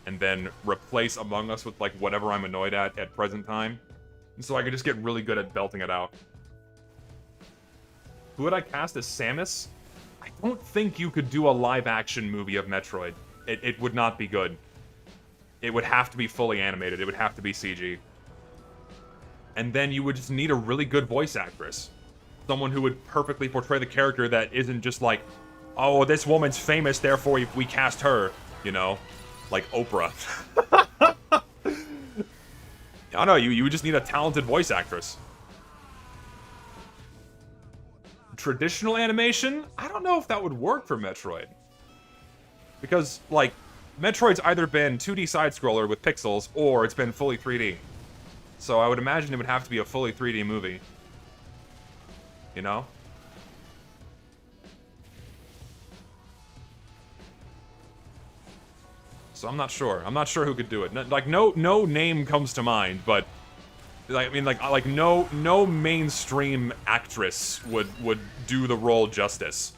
and then replace Among Us with like whatever I'm annoyed at present time. And so I can just get really good at belting it out. Who would I cast as Samus? I don't think you could do a live-action movie of Metroid. It would not be good. It would have to be fully animated. It would have to be CG. And then you would just need a really good voice actress. Someone who would perfectly portray the character that isn't just like, oh, this woman's famous, therefore we cast her, you know? Like Oprah. I don't know, you would just need a talented voice actress. Traditional animation? I don't know if that would work for Metroid. Because, like, Metroid's either been 2D side-scroller with pixels, or it's been fully 3D. So I would imagine it would have to be a fully 3D movie. You know? So I'm not sure. I'm not sure who could do it. Like, no name comes to mind, but... Like, I mean, like no mainstream actress would do the role justice.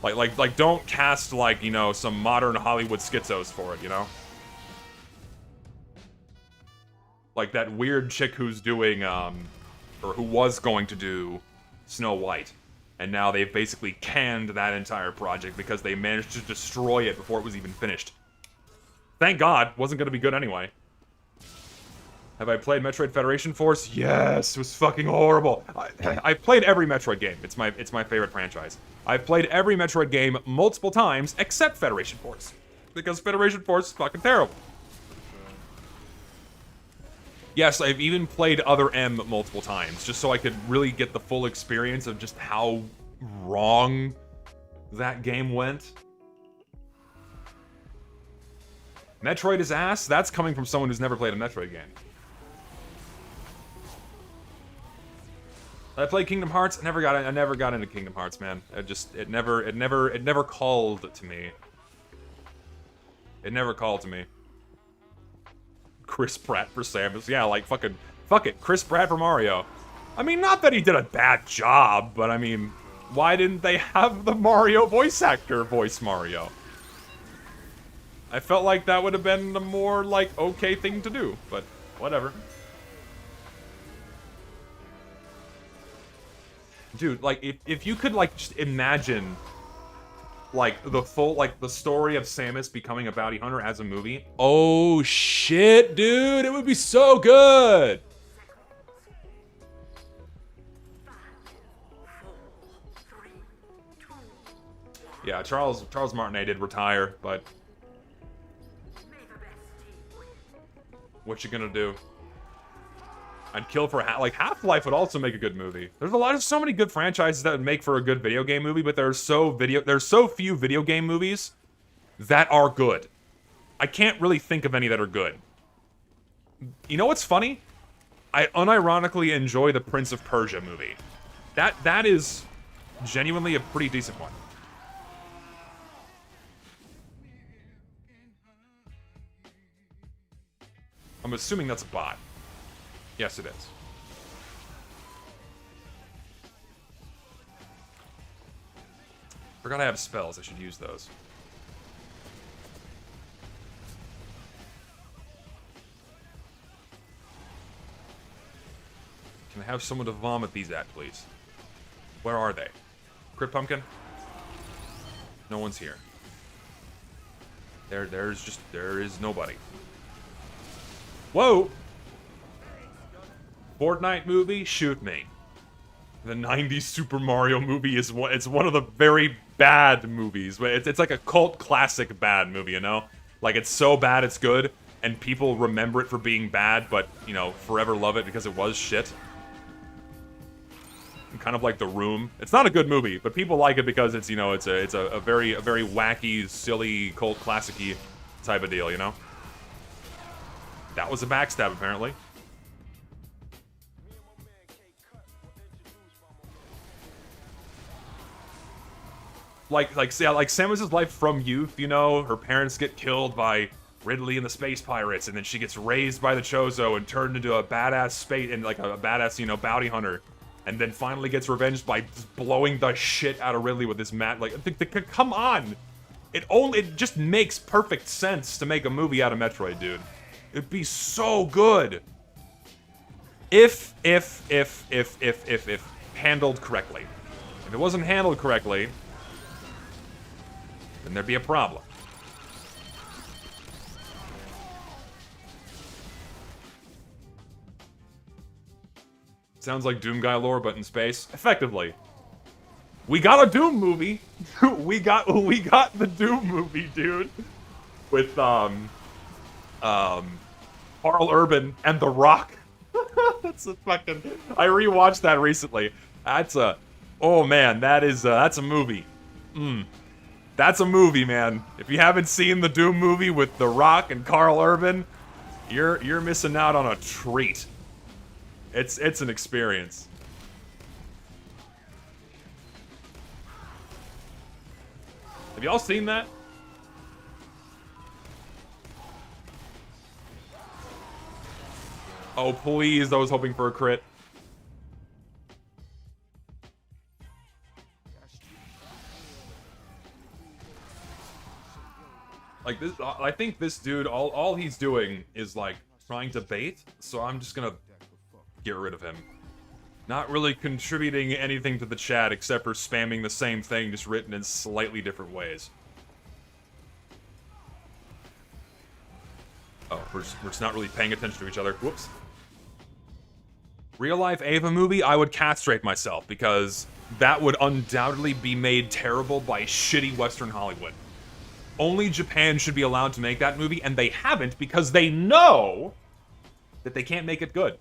Like don't cast like, you know, some modern Hollywood schizos for it, you know? Like that weird chick who's doing or who was going to do Snow White, and now they've basically canned that entire project because they managed to destroy it before it was even finished. Thank God, wasn't going to be good anyway. Have I played Metroid Federation Force? Yes, it was fucking horrible. I've played every Metroid game. It's my favorite franchise. I've played every Metroid game multiple times except Federation Force, because Federation Force is fucking terrible. Yes, I've even played Other M multiple times, just so I could really get the full experience of just how wrong that game went. Metroid is ass? That's coming from someone who's never played a Metroid game. I played Kingdom Hearts. I never got into Kingdom Hearts, man. It never called to me. It never called to me. Chris Pratt for Samus. Yeah, like fuck it, Chris Pratt for Mario. I mean, not that he did a bad job, but I mean, why didn't they have the Mario voice actor voice Mario? I felt like that would have been the more, like, okay thing to do, but whatever. Dude, like, if you could, like, just imagine, like, the story of Samus becoming a bounty hunter as a movie. Oh, shit, dude, it would be so good! Yeah, Charles Martinet did retire, but... what you gonna do? I'd kill for like Half-Life would also make a good movie. There's so many good franchises that would make for a good video game movie, but there's so few video game movies that are good. I can't really think of any that are good. You know what's funny? I unironically enjoy the Prince of Persia movie. That is genuinely a pretty decent one. assuming that's a bot. Yes, it is. Forgot I have spells. I should use those. Can I have someone to vomit these at, please? Where are they? Crypt Pumpkin? No one's here. There is nobody. Whoa! Fortnite movie? Shoot me. The 90s Super Mario movie is it's one of the very bad movies. It's like a cult classic bad movie, you know? Like, it's so bad it's good, and people remember it for being bad, but, you know, forever love it because it was shit. Kind of like The Room. It's not a good movie, but people like it because it's, you know, it's a very wacky, silly, cult classic-y type of deal, you know? That was a backstab, apparently. Like Samus's life from youth, you know? Her parents get killed by Ridley and the Space Pirates, and then she gets raised by the Chozo and turned into a badass space, and like a badass, you know, bounty hunter. And then finally gets revenged by blowing the shit out of Ridley with this mat. Like, come on! It just makes perfect sense to make a movie out of Metroid, dude. It'd be so good. If handled correctly. If it wasn't handled correctly, then there'd be a problem. Sounds like Doom Guy lore, but in space. Effectively. We got a Doom movie. we got the Doom movie, dude. With Carl Urban and The Rock. That's a fucking... I rewatched that recently. That's a... Oh man, that's a movie. That's a movie, man. If you haven't seen the Doom movie with The Rock and Carl Urban, you're missing out on a treat. It's an experience. Have y'all seen that? Oh, please, I was hoping for a crit. Like, this, I think this dude, all he's doing is, like, trying to bait, so I'm just gonna get rid of him. Not really contributing anything to the chat except for spamming the same thing, just written in slightly different ways. Oh, we're just not really paying attention to each other. Whoops. Real-life Ava movie, I would castrate myself, because that would undoubtedly be made terrible by shitty Western Hollywood. Only Japan should be allowed to make that movie, and they haven't because they know that they can't make it good.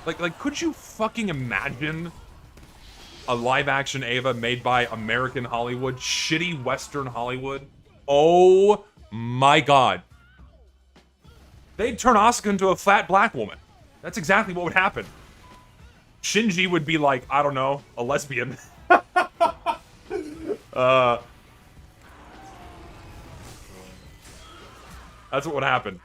Like, could you fucking imagine a live-action Ava made by American Hollywood, shitty Western Hollywood? Oh my god. They'd turn Asuka into a fat black woman. That's exactly what would happen. Shinji would be like, I don't know, a lesbian. That's what would happen.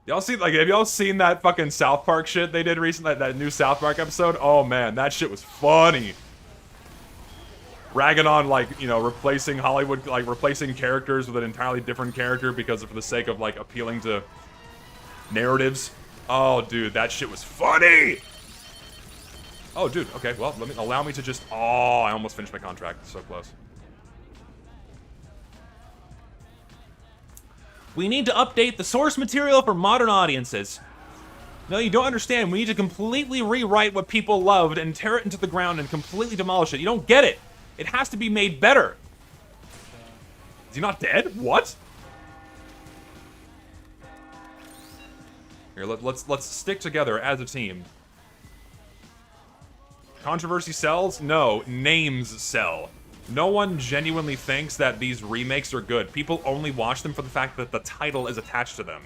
Y'all see, like, have y'all seen that fucking South Park shit they did recently? That new South Park episode? Oh man, that shit was funny. Ragging on, like, you know, replacing Hollywood, like, replacing characters with an entirely different character because for the sake of, like, appealing to narratives. Oh, dude, that shit was funny! Oh, dude, okay, well, allow me to just... Oh, I almost finished my contract. So close. We need to update the source material for modern audiences. No, you don't understand. We need to completely rewrite what people loved and tear it into the ground and completely demolish it. You don't get it. It has to be made better. Is he not dead? What? Here, let's stick together as a team. Controversy sells? No, names sell. No one genuinely thinks that these remakes are good. People only watch them for the fact that the title is attached to them.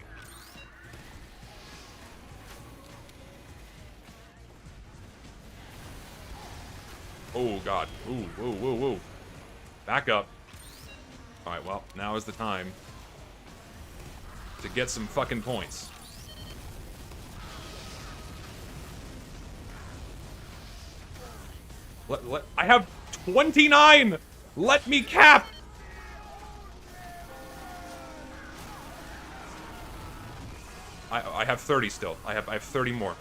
Oh, God. Ooh, whoa, whoa, whoa. Back up. Alright, well, now is the time to get some fucking points. I have 29! Let me cap! I have 30 still. I have 30 more.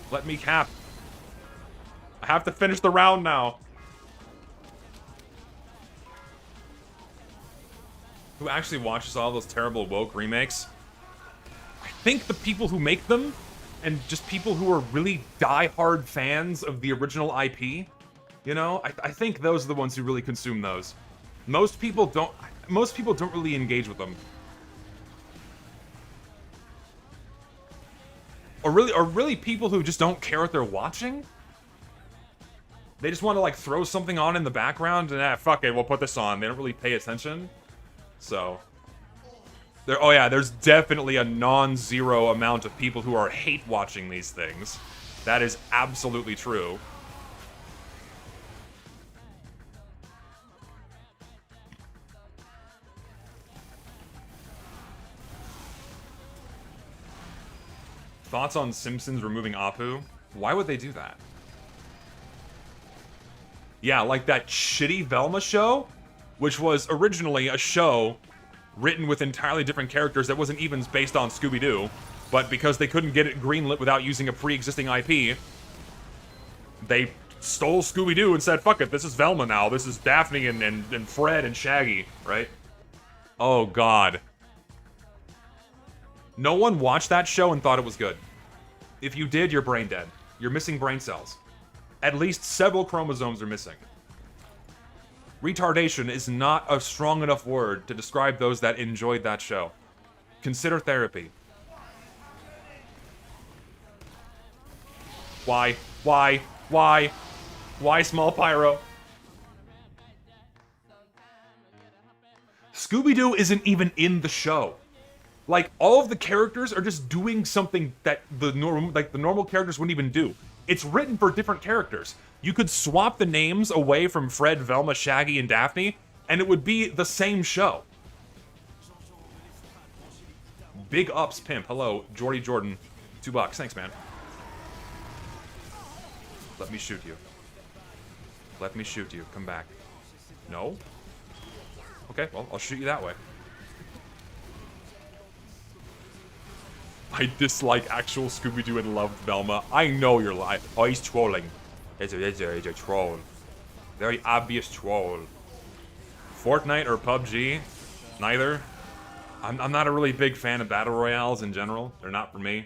Let me cap. I have to finish the round now. Who actually watches all those terrible woke remakes? I think the people who make them, and just people who are really die-hard fans of the original IP, you know? I think those are the ones who really consume those. Most people don't really engage with them. Or really people who just don't care what they're watching? They just want to, like, throw something on in the background and, fuck it, we'll put this on. They don't really pay attention. So... oh yeah, there's definitely a non-zero amount of people who are hate-watching these things. That is absolutely true. Thoughts on Simpsons removing Apu? Why would they do that? Yeah, like that shitty Velma show, which was originally a show written with entirely different characters that wasn't even based on Scooby-Doo, but because they couldn't get it greenlit without using a pre-existing IP, they stole Scooby-Doo and said, fuck it, this is Velma now, this is Daphne and Fred and Shaggy, right? Oh god. No one watched that show and thought it was good. If you did, you're brain dead. You're missing brain cells. At least several chromosomes are missing. Retardation is not a strong enough word to describe those that enjoyed that show. Consider therapy. Why? Why? Why? Why Small Pyro? Scooby-Doo isn't even in the show. Like, all of the characters are just doing something that the normal characters wouldn't even do. It's written for different characters. You could swap the names away from Fred, Velma, Shaggy, and Daphne, and it would be the same show. Big ups, pimp. Hello, Jordy Jordan. $2. Thanks, man. Let me shoot you. Let me shoot you. Come back. No? Okay, well, I'll shoot you that way. I dislike actual Scooby-Doo and love Velma. I know you're lying. Oh, he's trolling. He's a troll. Very obvious troll. Fortnite or PUBG? Neither. I'm not a really big fan of battle royales in general. They're not for me.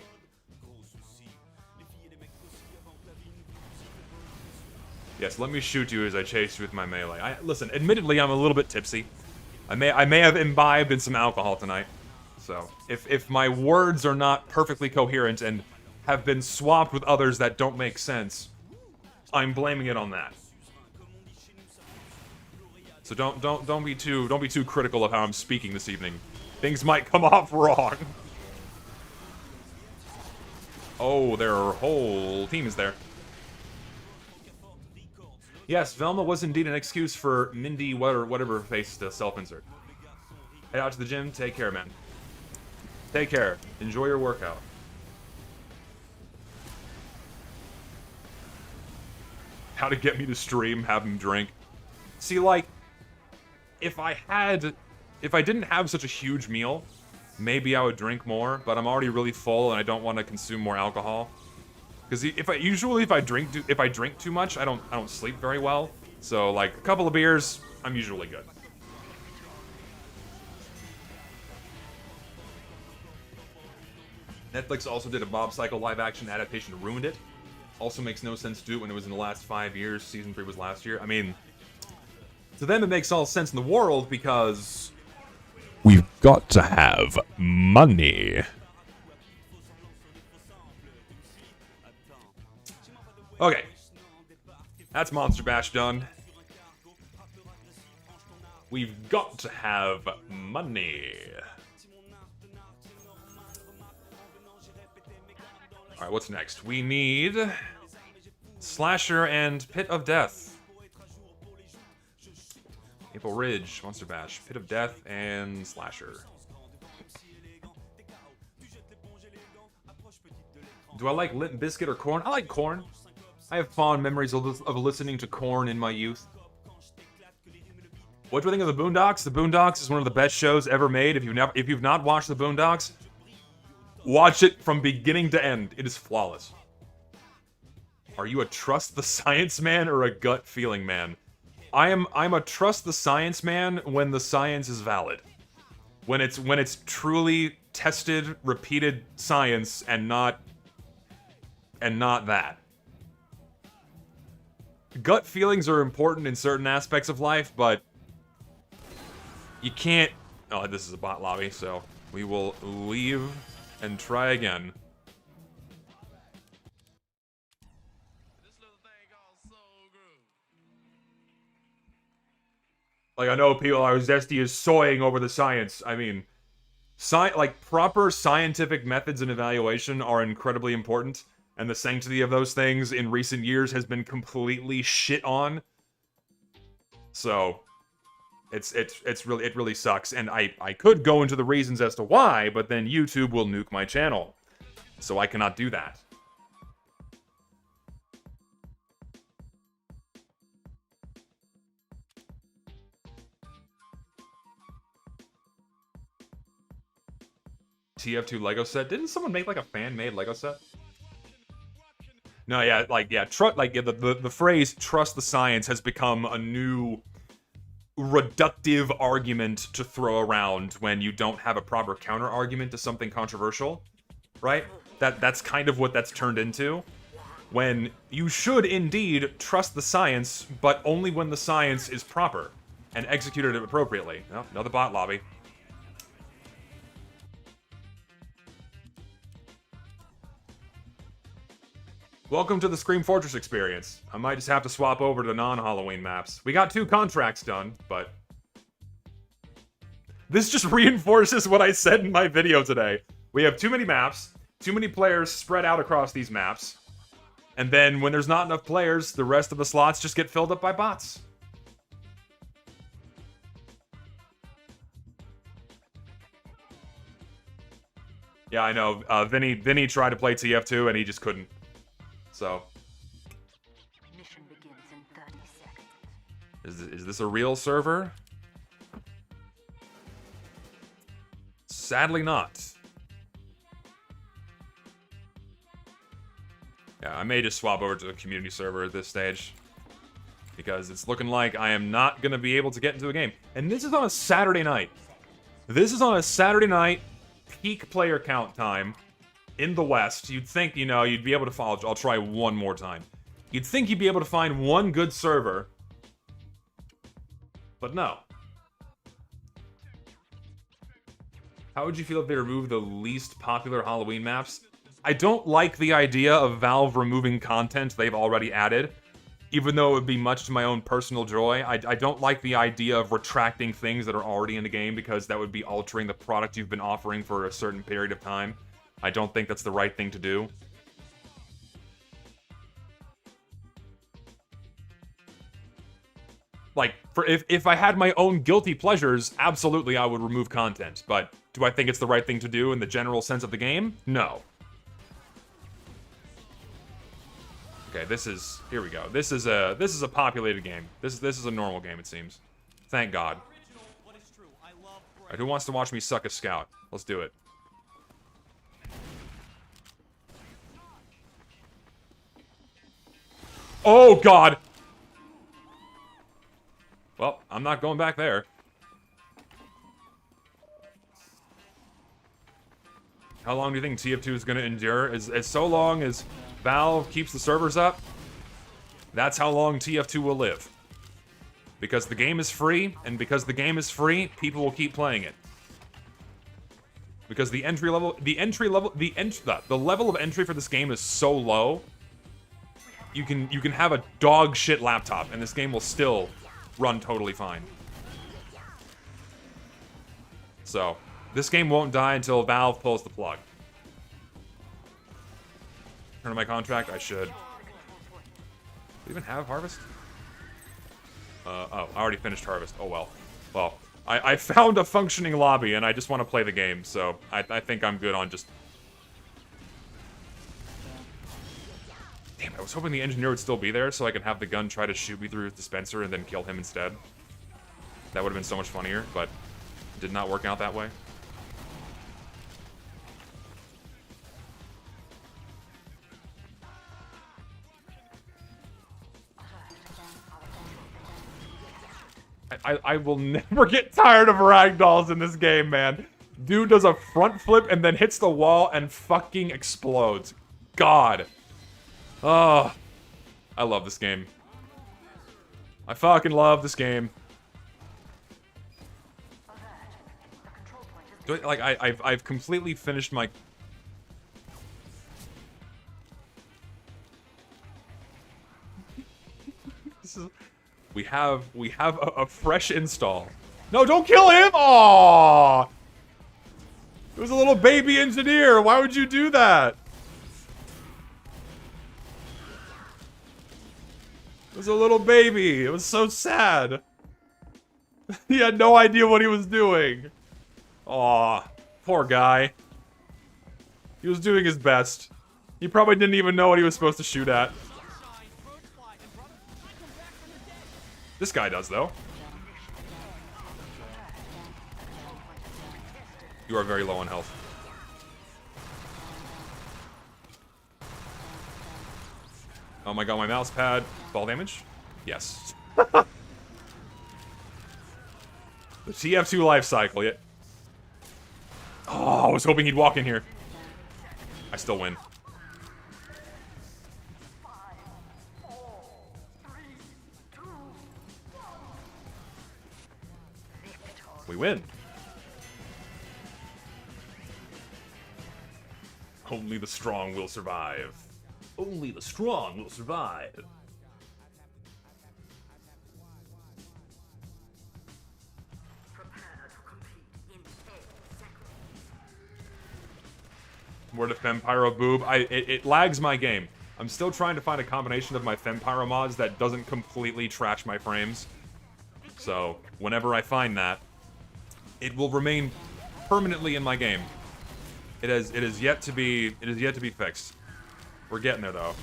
Yes, let me shoot you as I chase you with my melee. Listen, admittedly, I'm a little bit tipsy. I may have imbibed in some alcohol tonight. So, if my words are not perfectly coherent and have been swapped with others that don't make sense, I'm blaming it on that. So don't be too critical of how I'm speaking this evening. Things might come off wrong. Oh, their whole team is there. Yes, Velma was indeed an excuse for Mindy whatever face to self-insert. Head out to the gym. Take care, man. Take care. Enjoy your workout. How to get me to stream, have him drink. See, like, if I didn't have such a huge meal, maybe I would drink more, but I'm already really full and I don't want to consume more alcohol. Because if I drink too much, I don't sleep very well. So, like, a couple of beers, I'm usually good. Netflix also did a Mob Psycho live-action adaptation and ruined it. Also makes no sense to do it when it was in the last 5 years. Season 3 was last year. I mean, to them it makes all sense in the world because we've got to have money. Okay. That's Monster Bash done. We've got to have money. Alright, what's next? We need Slasher and Pit of Death. Maple Ridge, Monster Bash, Pit of Death, and Slasher. Do I like Limp Bizkit or Korn? I like Korn. I have fond memories of listening to Korn in my youth. What do I think of the Boondocks? The Boondocks is one of the best shows ever made. If you've not watched the Boondocks, watch it from beginning to end. It is flawless. Are you a trust the science man or a gut feeling man? I'm a trust the science man when the science is valid. When it's truly tested, repeated science and not that. Gut feelings are important in certain aspects of life, but you can't... Oh, this is a bot lobby, so we will leave and try again. Like, I know people are Zesty is soying over the science. I mean, proper scientific methods and evaluation are incredibly important, and the sanctity of those things in recent years has been completely shit on. So, it really sucks, and I could go into the reasons as to why, but then YouTube will nuke my channel, so I cannot do that. TF2 Lego set. Didn't someone make like a fan-made Lego set? No, yeah, the phrase "trust the science" has become a new reductive argument to throw around when you don't have a proper counter argument to something controversial, right? That's kind of what that's turned into. When you should indeed trust the science, but only when the science is proper and executed appropriately. Oh, another bot lobby. Welcome to the Scream Fortress experience. I might just have to swap over to the non-Halloween maps. We got 2 contracts done, but... This just reinforces what I said in my video today. We have too many maps, too many players spread out across these maps, and then when there's not enough players, the rest of the slots just get filled up by bots. Yeah, I know. Vinny tried to play TF2 and he just couldn't. So, Mission begins in 30 seconds. is this a real server? Sadly not. Yeah, I may just swap over to the community server at this stage, because it's looking like I am not going to be able to get into a game. And this is on a Saturday night. This is on a Saturday night, peak player count time. In the West, you'd think, you know, you'd be able to follow. I'll try one more time. You'd think you'd be able to find one good server, but no. How would you feel if they removed the least popular Halloween maps? I don't like the idea of Valve removing content they've already added, even though it would be much to my own personal joy. I don't like the idea of retracting things that are already in the game, because that would be altering the product you've been offering for a certain period of time. I don't think that's the right thing to do. Like, if I had my own guilty pleasures, absolutely I would remove content. But do I think it's the right thing to do in the general sense of the game? No. Okay, here we go. This is a populated game. This is a normal game, it seems. Thank God. Alright, who wants to watch me suck a scout? Let's do it. Oh, God! Well, I'm not going back there. How long do you think TF2 is going to endure? As so long as Valve keeps the servers up, that's how long TF2 will live. Because the game is free, and because the game is free, people will keep playing it. Because the level of entry for this game is so low. You can have a dog shit laptop, and this game will still run totally fine. So, this game won't die until Valve pulls the plug. Turn on my contract? I should. we even have Harvest? Oh, I already finished Harvest. Oh, well. Well, I found a functioning lobby, and I just want to play the game, so I think I'm good on just... Damn, I was hoping the engineer would still be there, so I could have the gun try to shoot me through his dispenser and then kill him instead. That would have been so much funnier, but it did not work out that way. I will never get tired of ragdolls in this game, man. Dude does a front flip and then hits the wall and fucking explodes. God. Oh. I love this game. I fucking love this game. Like, I've completely finished my... This is... We have a fresh install. No, don't kill him! Aww! It was a little baby engineer. Why would you do that? It was a little baby. It was so sad. He had no idea what he was doing. Aw, poor guy. He was doing his best. He probably didn't even know what he was supposed to shoot at. This guy does, though. You are very low on health. Oh my god, my mouse pad. Fall damage? Yes. The TF2 life cycle, yeah. Oh, I was hoping he'd walk in here. I still win. We win. Only the strong will survive. Only the strong will survive. Word of Fempyro boob. It lags my game. I'm still trying to find a combination of my Fempyro mods that doesn't completely trash my frames. So, whenever I find that, it will remain permanently in my game. It is yet to be fixed. We're getting there though.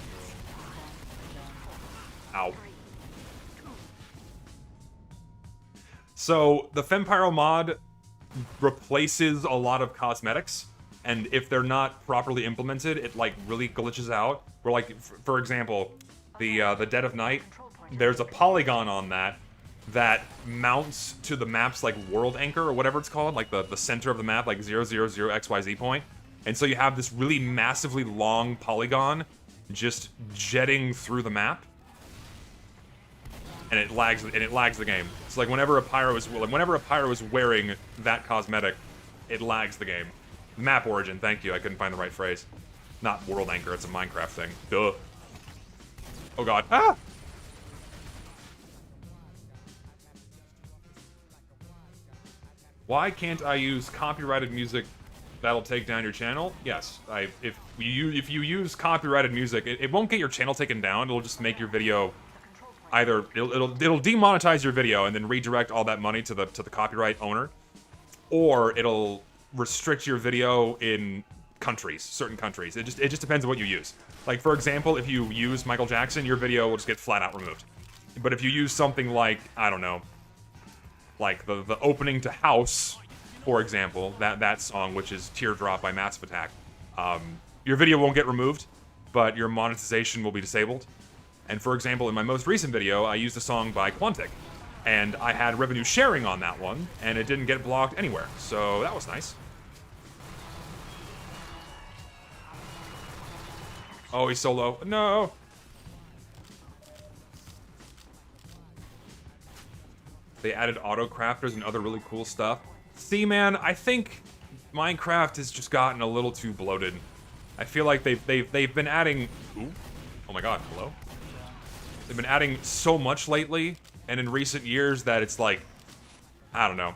Ow. So the Fempyro mod replaces a lot of cosmetics, and if they're not properly implemented, it like really glitches out. Where like, for example, the Dead of Night, there's a polygon on that mounts to the map's like world anchor or whatever it's called, like the center of the map, like 000 XYZ point. And so you have this really massively long polygon just jetting through the map. And it lags the game. It's like whenever a pyro is wearing that cosmetic, it lags the game. Map origin, thank you. I couldn't find the right phrase. Not world anchor, it's a Minecraft thing. Duh. Oh god. Ah! Why can't I use copyrighted music that'll take down your channel? Yes, if you use copyrighted music, it won't get your channel taken down. It'll just make your video either it'll demonetize your video and then redirect all that money to the copyright owner, or it'll restrict your video in countries, certain countries. It just depends on what you use. Like for example, if you use Michael Jackson, your video will just get flat out removed. But if you use something like, I don't know, like the opening to House, for example, that song, which is Teardrop by Massive Attack, your video won't get removed, but your monetization will be disabled. And for example, in my most recent video, I used a song by Quantic, and I had revenue sharing on that one, and it didn't get blocked anywhere, so that was nice. Oh, he's so low. No! They added auto crafters and other really cool stuff. See, man, I think Minecraft has just gotten a little too bloated. I feel like they've been adding... Ooh. Oh my god, hello? They've been adding so much lately, and in recent years, that it's like... I don't know.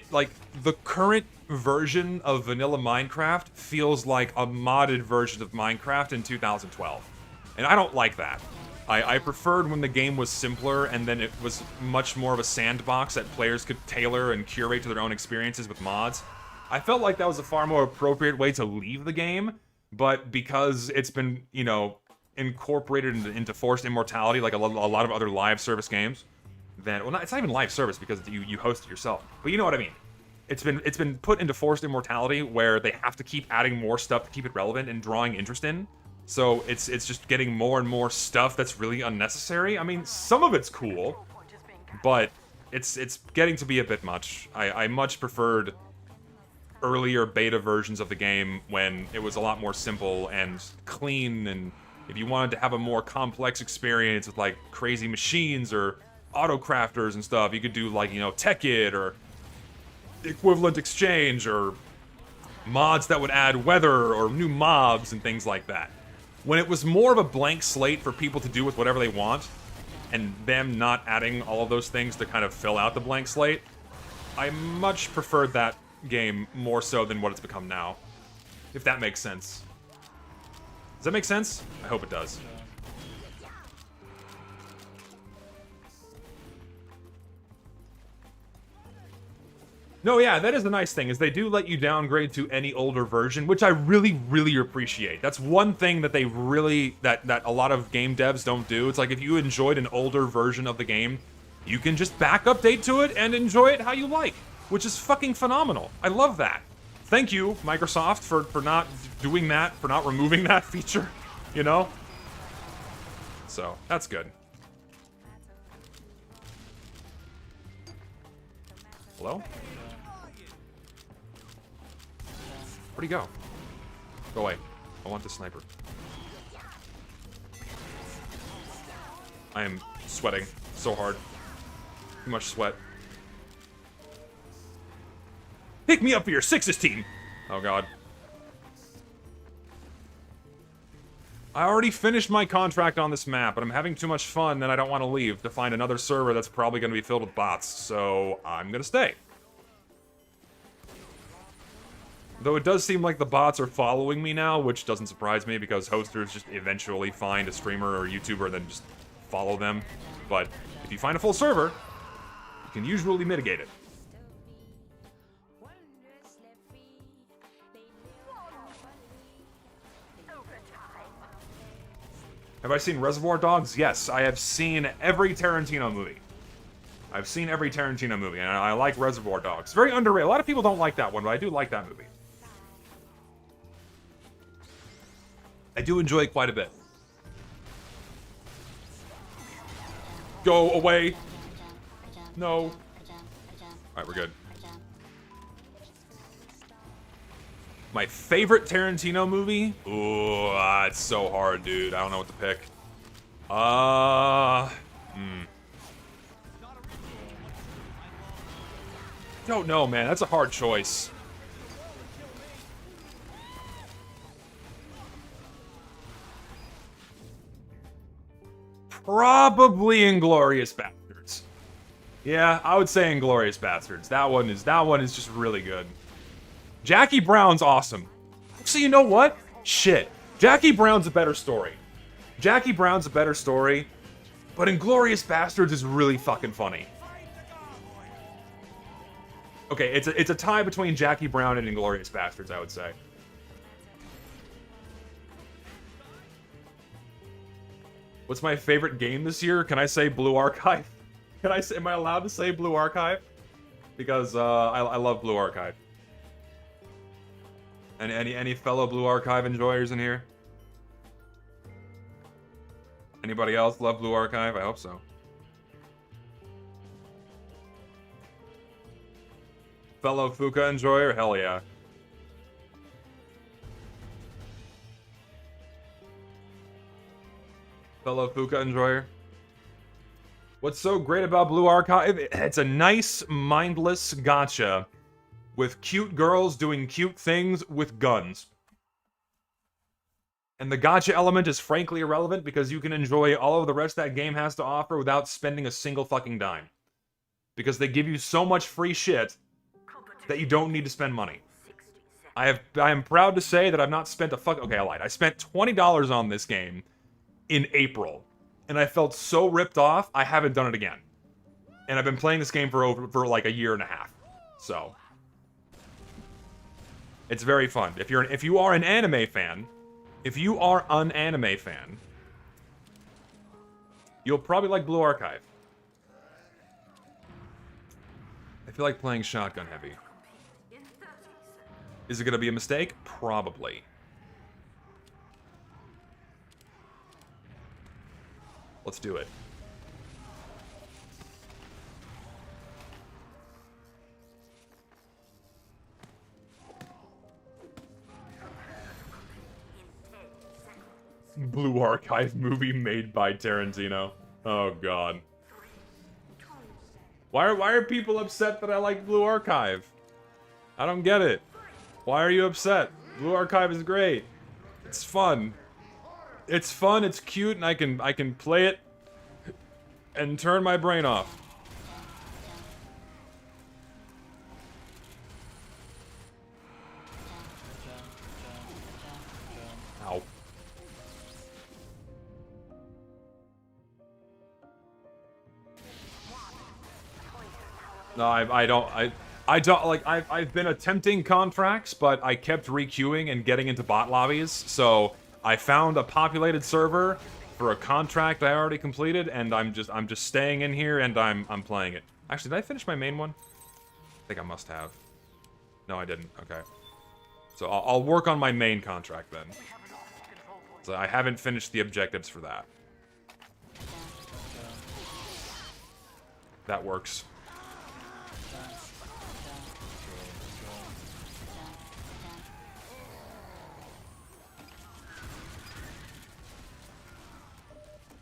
Like, the current version of vanilla Minecraft feels like a modded version of Minecraft in 2012. And I don't like that. I preferred when the game was simpler and then it was much more of a sandbox that players could tailor and curate to their own experiences with mods. I felt like that was a far more appropriate way to leave the game, but because it's been, you know, incorporated into forced immortality like a lot of other live service games, then, well, it's not even live service because you host it yourself, but you know what I mean. It's been put into forced immortality where they have to keep adding more stuff to keep it relevant and drawing interest in. So it's just getting more and more stuff that's really unnecessary. I mean, some of it's cool, but it's getting to be a bit much. I much preferred earlier beta versions of the game when it was a lot more simple and clean, and if you wanted to have a more complex experience with like crazy machines or auto crafters and stuff, you could do like, you know, Tech-It or equivalent exchange or mods that would add weather or new mobs and things like that. When it was more of a blank slate for people to do with whatever they want, and them not adding all of those things to kind of fill out the blank slate, I much preferred that game more so than what it's become now. If that makes sense. Does that make sense? I hope it does. No, yeah, that is the nice thing, is they do let you downgrade to any older version, which I really, really appreciate. That's one thing that they really, that a lot of game devs don't do. It's like, if you enjoyed an older version of the game, you can just back update to it and enjoy it how you like, which is fucking phenomenal. I love that. Thank you, Microsoft, for not doing that, for not removing that feature, you know? So, that's good. Hello? Where'd he go? Go away. I want the sniper. I am sweating so hard. Too much sweat. Pick me up for your sixes team! Oh god. I already finished my contract on this map, but I'm having too much fun and I don't want to leave to find another server that's probably going to be filled with bots, so I'm going to stay. Though it does seem like the bots are following me now, which doesn't surprise me because hosters just eventually find a streamer or YouTuber and then just follow them. But if you find a full server, you can usually mitigate it. Have I seen Reservoir Dogs? Yes, I have seen every Tarantino movie. I've seen every Tarantino movie, and I like Reservoir Dogs. Very underrated. A lot of people don't like that one, but I do like that movie. I do enjoy it quite a bit. Go away. No. Alright, we're good. My favorite Tarantino movie? Ooh, it's so hard, dude. I don't know what to pick. Don't know, man. That's a hard choice. Probably Inglourious Basterds. Yeah, I would say Inglourious Basterds. That one is just really good. Jackie Brown's awesome. So you know what? Shit. Jackie Brown's a better story. Jackie Brown's a better story, but Inglourious Basterds is really fucking funny. Okay, it's a tie between Jackie Brown and Inglourious Basterds, I would say. What's my favorite game this year? Can I say Blue Archive? Am I allowed to say Blue Archive? Because I love Blue Archive. And any fellow Blue Archive enjoyers in here? Anybody else love Blue Archive? I hope so. Fellow Fuka enjoyer? Hell yeah. Fellow Fuka enjoyer? What's so great about Blue Archive? It's a nice, mindless gacha with cute girls doing cute things with guns. And the gacha element is frankly irrelevant because you can enjoy all of the rest that game has to offer without spending a single fucking dime. Because they give you so much free shit that you don't need to spend money. I am proud to say that I've not spent a okay, I lied. I spent $20 on this game in April. and I felt so ripped off, I haven't done it again. And I've been playing this game for like a year and a half. So it's very fun. If you are an anime fan, you'll probably like Blue Archive. I feel like playing shotgun heavy. Is it gonna be a mistake? Probably. Let's do it. Blue Archive movie made by Tarantino. Oh god. Why are people upset that I like Blue Archive? I don't get it. Why are you upset? Blue Archive is great. It's fun. It's fun, it's cute, and I can play it and turn my brain off. Ow. No, I don't like I've been attempting contracts, but I kept requeuing and getting into bot lobbies, so I found a populated server for a contract I already completed, and I'm just staying in here and I'm playing it. Actually, did I finish my main one? I think I must have. No, I didn't. Okay. So I'll work on my main contract then. So I haven't finished the objectives for that. That works.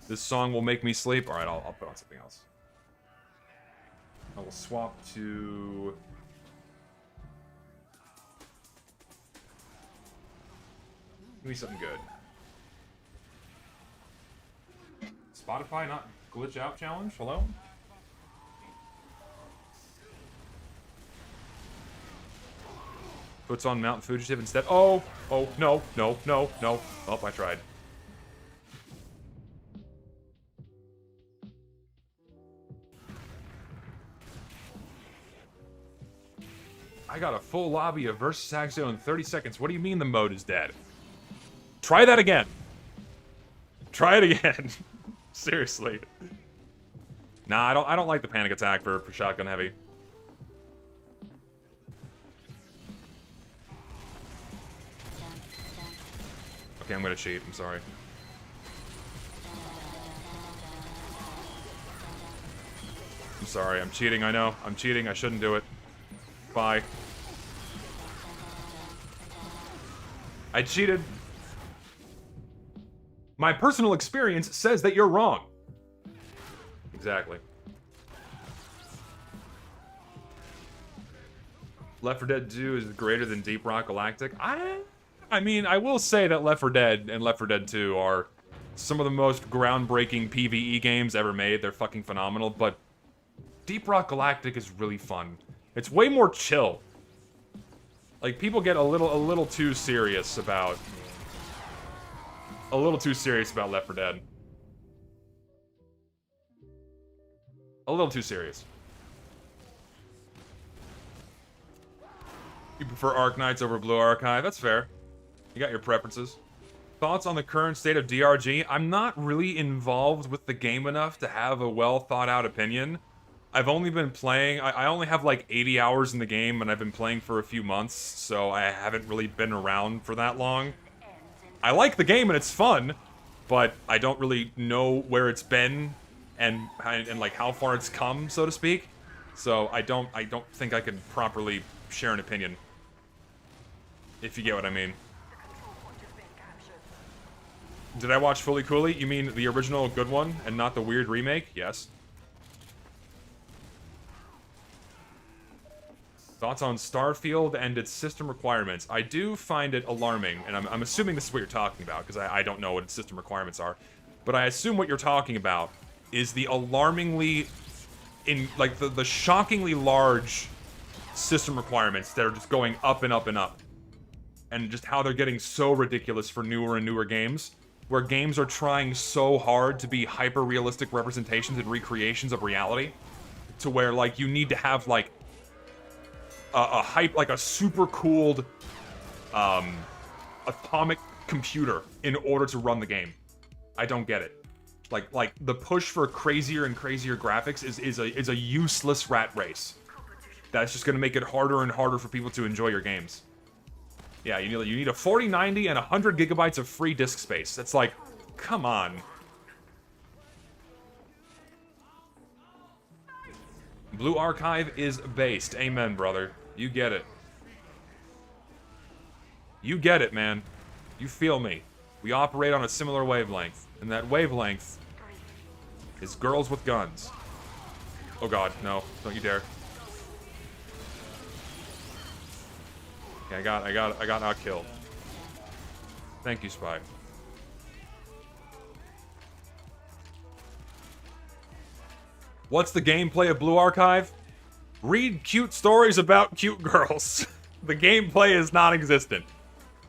This song will make me sleep. Alright, I'll put on something else. I will swap to... Give me something good. Spotify not glitch out challenge? Hello? Puts on Mountain Fugitive instead. Oh, no. Oh, I tried. I got a full lobby of Versus Axio in 30 seconds. What do you mean the mode is dead? Try that again. Try it again. Seriously. Nah, I don't like the panic attack for shotgun heavy. Okay, I'm gonna cheat. I'm sorry. I'm sorry. I'm cheating. I know. I'm cheating. I shouldn't do it. Bye. I cheated. My personal experience says that you're wrong. Exactly. Left 4 Dead 2 is greater than Deep Rock Galactic. I mean, I will say that Left 4 Dead and Left 4 Dead 2 are some of the most groundbreaking PvE games ever made. They're fucking phenomenal, but Deep Rock Galactic is really fun. It's way more chill. Like, people get a little too serious about... Left 4 Dead. A little too serious. You prefer Arc Knights over Blue Archive? That's fair. You got your preferences. Thoughts on the current state of DRG? I'm not really involved with the game enough to have a well thought out opinion. I've only been playing, I only have like 80 hours in the game, and I've been playing for a few months, so I haven't really been around for that long. I like the game and it's fun, but I don't really know where it's been and like how far it's come, so to speak. So I don't think I can properly share an opinion. If you get what I mean. Did I watch Fully Cooley? You mean the original good one and not the weird remake? Yes. Thoughts on Starfield and its system requirements? I do find it alarming, and I'm assuming this is what you're talking about, because I don't know what its system requirements are. But I assume what you're talking about is the alarmingly, the shockingly large system requirements that are just going up and up and up. And just how they're getting so ridiculous for newer and newer games. where games are trying so hard to be hyper-realistic representations and recreations of reality, to where, like, you need to have, like, a super cooled, atomic computer in order to run the game. I don't get it. Like the push for crazier and crazier graphics is a useless rat race. That's just gonna make it harder and harder for people to enjoy your games. Yeah, you need a 4090 and 100 gigabytes of free disk space. That's like, come on. Blue Archive is based. Amen, brother. You get it. You get it, man. You feel me. We operate on a similar wavelength, and that wavelength is girls with guns. Oh god, no. Don't you dare. Okay, I got not killed. Thank you, Spy. What's the gameplay of Blue Archive? Read cute stories about cute girls. The gameplay is non-existent.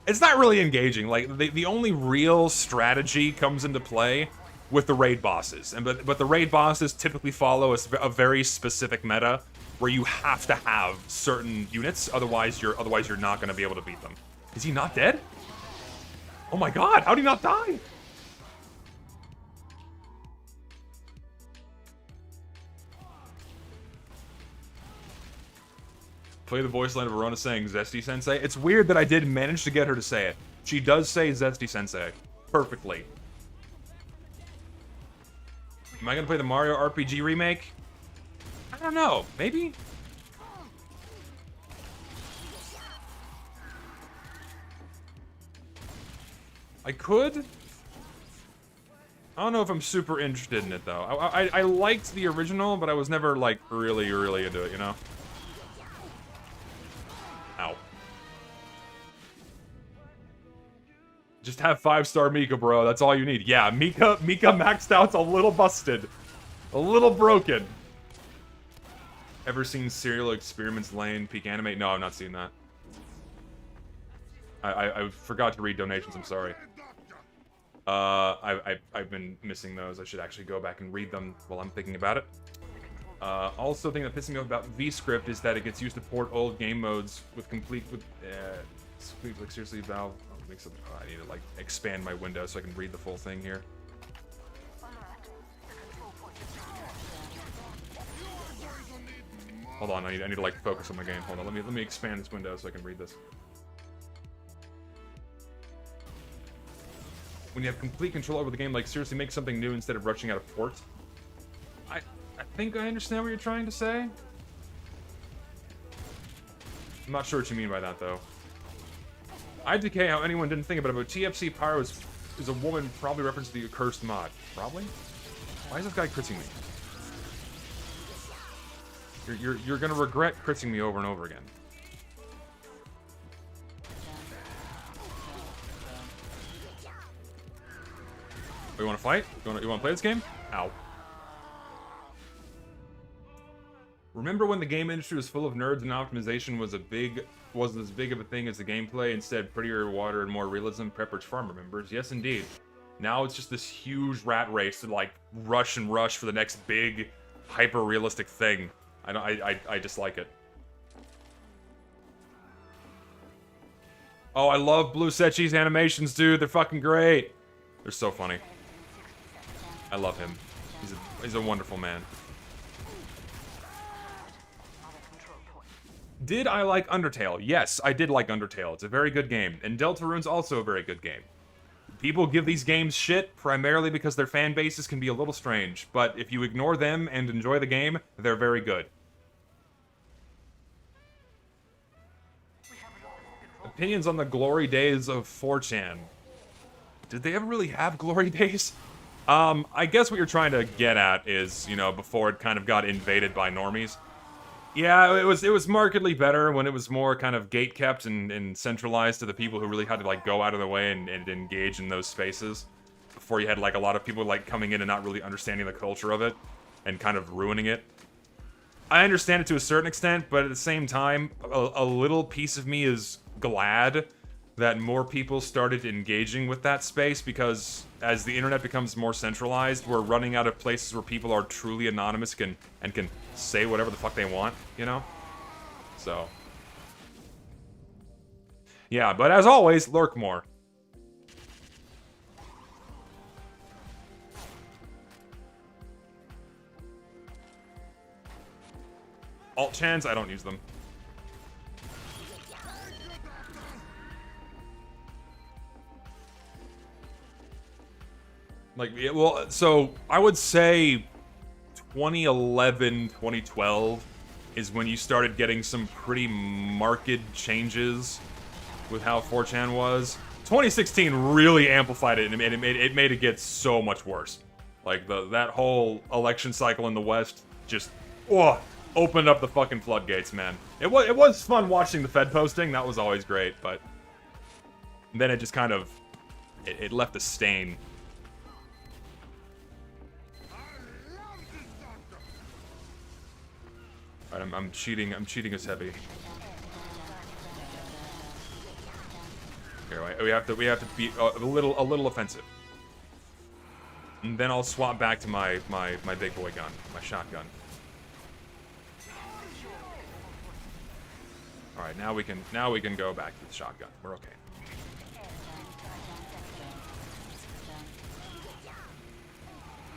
It's not really engaging. Like, the only real strategy comes into play with the raid bosses. But the raid bosses typically follow a very specific meta where you have to have certain units, otherwise you're not going to be able to beat them. Is he not dead? Oh my god, how did he not die? Play the voice line of Verona saying Zesty Sensei. It's weird that I did manage to get her to say it. She does say Zesty Sensei. Perfectly. Am I gonna play the Mario RPG remake? I don't know. Maybe? I could? I don't know if I'm super interested in it, though. I liked the original, but I was never, like, really into it, you know? Ow. Just have 5-star Mika, bro. That's all you need. Yeah, Mika maxed out's a little busted. A little broken. Ever seen Serial Experiments Lane Peak Animate? No, I've not seen that. I forgot to read donations, I'm sorry. I've been missing those. I should actually go back and read them while I'm thinking about it. Also, the thing that pisses me off about VScript is that it gets used to port old game modes with like, seriously, Valve. I need to, like, expand my window so I can read the full thing here. Hold on, I need to, like, focus on my game. Hold on, let me expand this window so I can read this. When you have complete control over the game, like, seriously, make something new instead of rushing out a port. I think I understand what you're trying to say. I'm not sure what you mean by that, though. IDK, how anyone didn't think about it, but TFC Pyro is a woman, probably reference to the accursed mod. Probably? Why is this guy critting me? You're gonna regret critting me over and over again. Oh, you wanna fight? You wanna play this game? Ow. Remember when the game industry was full of nerds and optimization wasn't as big of a thing as the gameplay? Instead, prettier water and more realism. Pepperidge Farm remembers. Yes, indeed. Now it's just this huge rat race to, like, rush for the next big, hyper-realistic thing. I dislike it. Oh, I love Blue Sechi's animations, dude. They're fucking great. They're so funny. I love him. He's a wonderful man. Did I like Undertale? Yes, I did like Undertale. It's a very good game. And Deltarune's also a very good game. People give these games shit primarily because their fan bases can be a little strange. But if you ignore them and enjoy the game, they're very good. Opinions on the glory days of 4chan. Did they ever really have glory days? I guess what you're trying to get at is, you know, before it kind of got invaded by normies. Yeah, it was markedly better when it was more kind of gate-kept and centralized to the people who really had to, like, go out of their way and engage in those spaces. Before you had, like, a lot of people, like, coming in and not really understanding the culture of it and kind of ruining it. I understand it to a certain extent, but at the same time, a little piece of me is glad that more people started engaging with that space, because as the internet becomes more centralized, we're running out of places where people are truly anonymous and can say whatever the fuck they want, you know? So. Yeah, but as always, lurk more. Alt-chans, I don't use them. Like, well, so I would say 2011, 2012 is when you started getting some pretty marked changes with how 4chan was. 2016 really amplified it, and it made it get so much worse. Like, that whole election cycle in the West just, opened up the fucking floodgates, man. It was fun watching the Fed posting, that was always great, but then it just kind of, it left a stain. Alright, I'm cheating us heavy. Here, we have to be a little offensive. And then I'll swap back to my big boy gun, my shotgun. Alright, now we can go back to the shotgun. We're okay.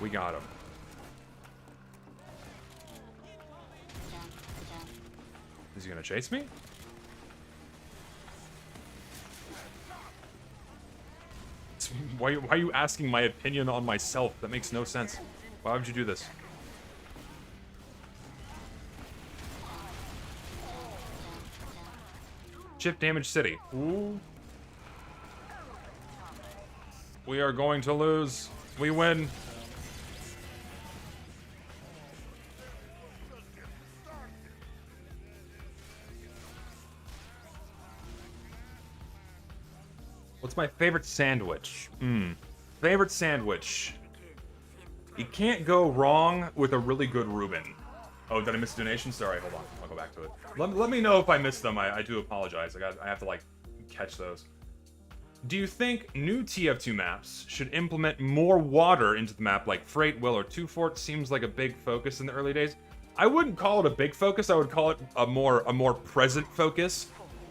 We got him. Is he gonna chase me? Why are you asking my opinion on myself? That makes no sense. Why would you do this? Chip damage city. Ooh. We are going to lose. We win. What's my favorite sandwich? Favorite sandwich. You can't go wrong with a really good Reuben. Oh, did I miss a donation? Sorry, hold on. I'll go back to it. Let me know if I missed them. I do apologize. I have to, like, catch those. Do you think new TF2 maps should implement more water into the map, like Freight, Will, or Two Fort? Seems like a big focus in the early days. I wouldn't call it a big focus. I would call it a more present focus.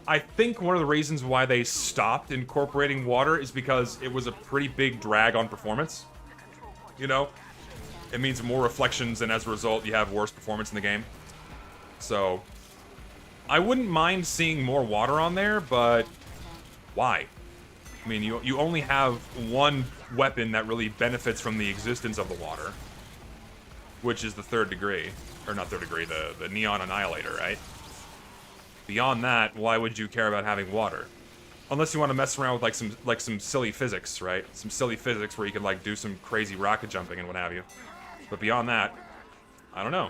I think one of the reasons why they stopped incorporating water is because it was a pretty big drag on performance. You know? It means more reflections, and as a result, you have worse performance in the game. So, I wouldn't mind seeing more water on there, but why? I mean, you only have one weapon that really benefits from the existence of the water, which is the third degree. Or not third degree, the Neon Annihilator, right? Beyond that, why would you care about having water? Unless you want to mess around with like some silly physics, right? Some silly physics where you can like do some crazy rocket jumping and what have you. But beyond that, I don't know.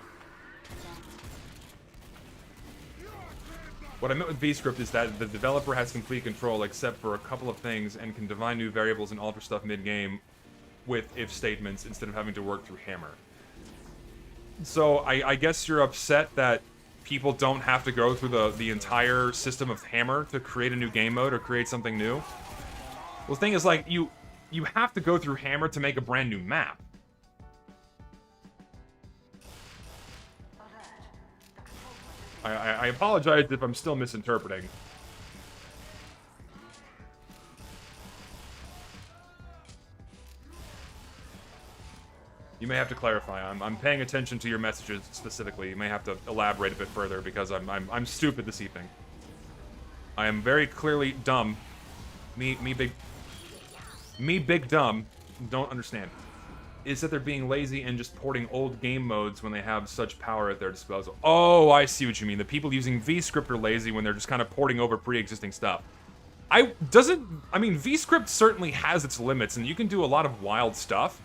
What I meant with VScript is that the developer has complete control except for a couple of things and can define new variables and alter stuff mid-game with if statements instead of having to work through Hammer. So I guess you're upset that people don't have to go through the entire system of Hammer to create a new game mode or create something new. Well, the thing is, like, you have to go through Hammer to make a brand new map. I apologize if I'm still misinterpreting. You may have to clarify. I'm paying attention to your messages specifically. You may have to elaborate a bit further because I'm stupid this evening. I am very clearly dumb. Me big dumb. Don't understand. Is that they're being lazy and just porting old game modes when they have such power at their disposal. Oh, I see what you mean. The people using VScript are lazy when they're just kind of porting over pre-existing stuff. I mean, VScript certainly has its limits, and you can do a lot of wild stuff.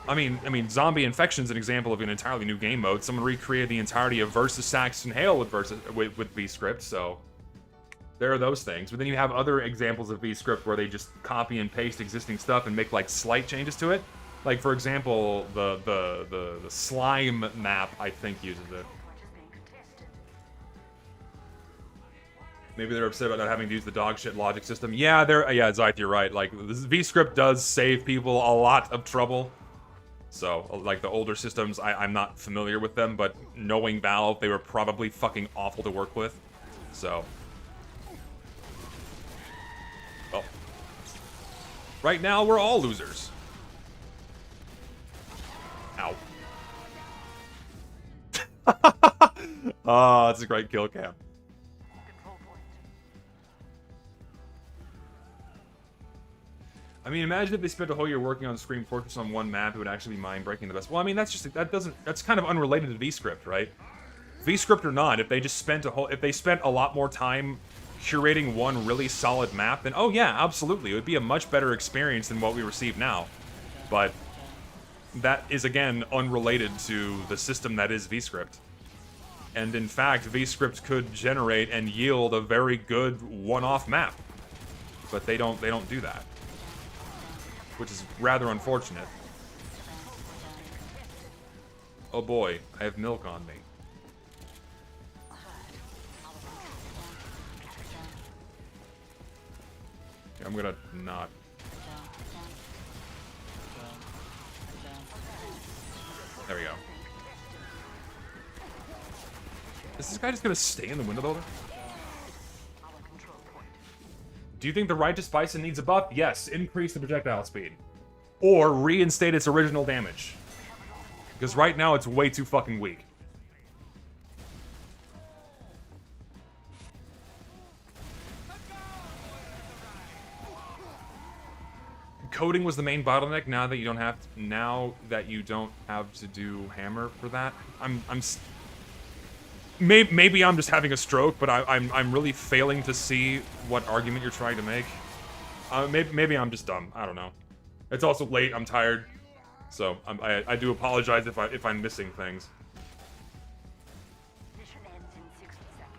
I mean, Zombie Infection's an example of an entirely new game mode. Someone recreated the entirety of Versus Saxon Hail with VScript, so there are those things. But then you have other examples of VScript where they just copy and paste existing stuff and make like slight changes to it. Like, for example, the slime map, I think, uses it. Maybe they're upset about not having to use the dog shit logic system. Yeah, Zyth, you're right. Like, this VScript does save people a lot of trouble. So, like, the older systems, I'm not familiar with them, but knowing Valve, they were probably fucking awful to work with. So. Well. Right now, we're all losers. Ow. Oh, that's a great kill cam. I mean, imagine if they spent a whole year working on Scream Fortress on one map, it would actually be mind-breaking the best. Well, I mean, that's kind of unrelated to VScript, right? VScript or not, if they spent a lot more time curating one really solid map, then oh yeah, absolutely, it would be a much better experience than what we receive now. But that is, again, unrelated to the system that is VScript. And in fact, VScript could generate and yield a very good one-off map. But they don't do that. Which is rather unfortunate. Oh boy, I have milk on me. I'm gonna not. There we go. Is this guy just gonna stay in the window builder? Do you think the Righteous Bison needs a buff? Yes, increase the projectile speed. Or reinstate its original damage. Because right now it's way too fucking weak. Coding was the main bottleneck. Now that you don't have to do hammer for that. Maybe I'm just having a stroke, but I'm really failing to see what argument you're trying to make. Maybe I'm just dumb. I don't know. It's also late. I'm tired, so I do apologize if I'm missing things. Mission ends in 60 seconds.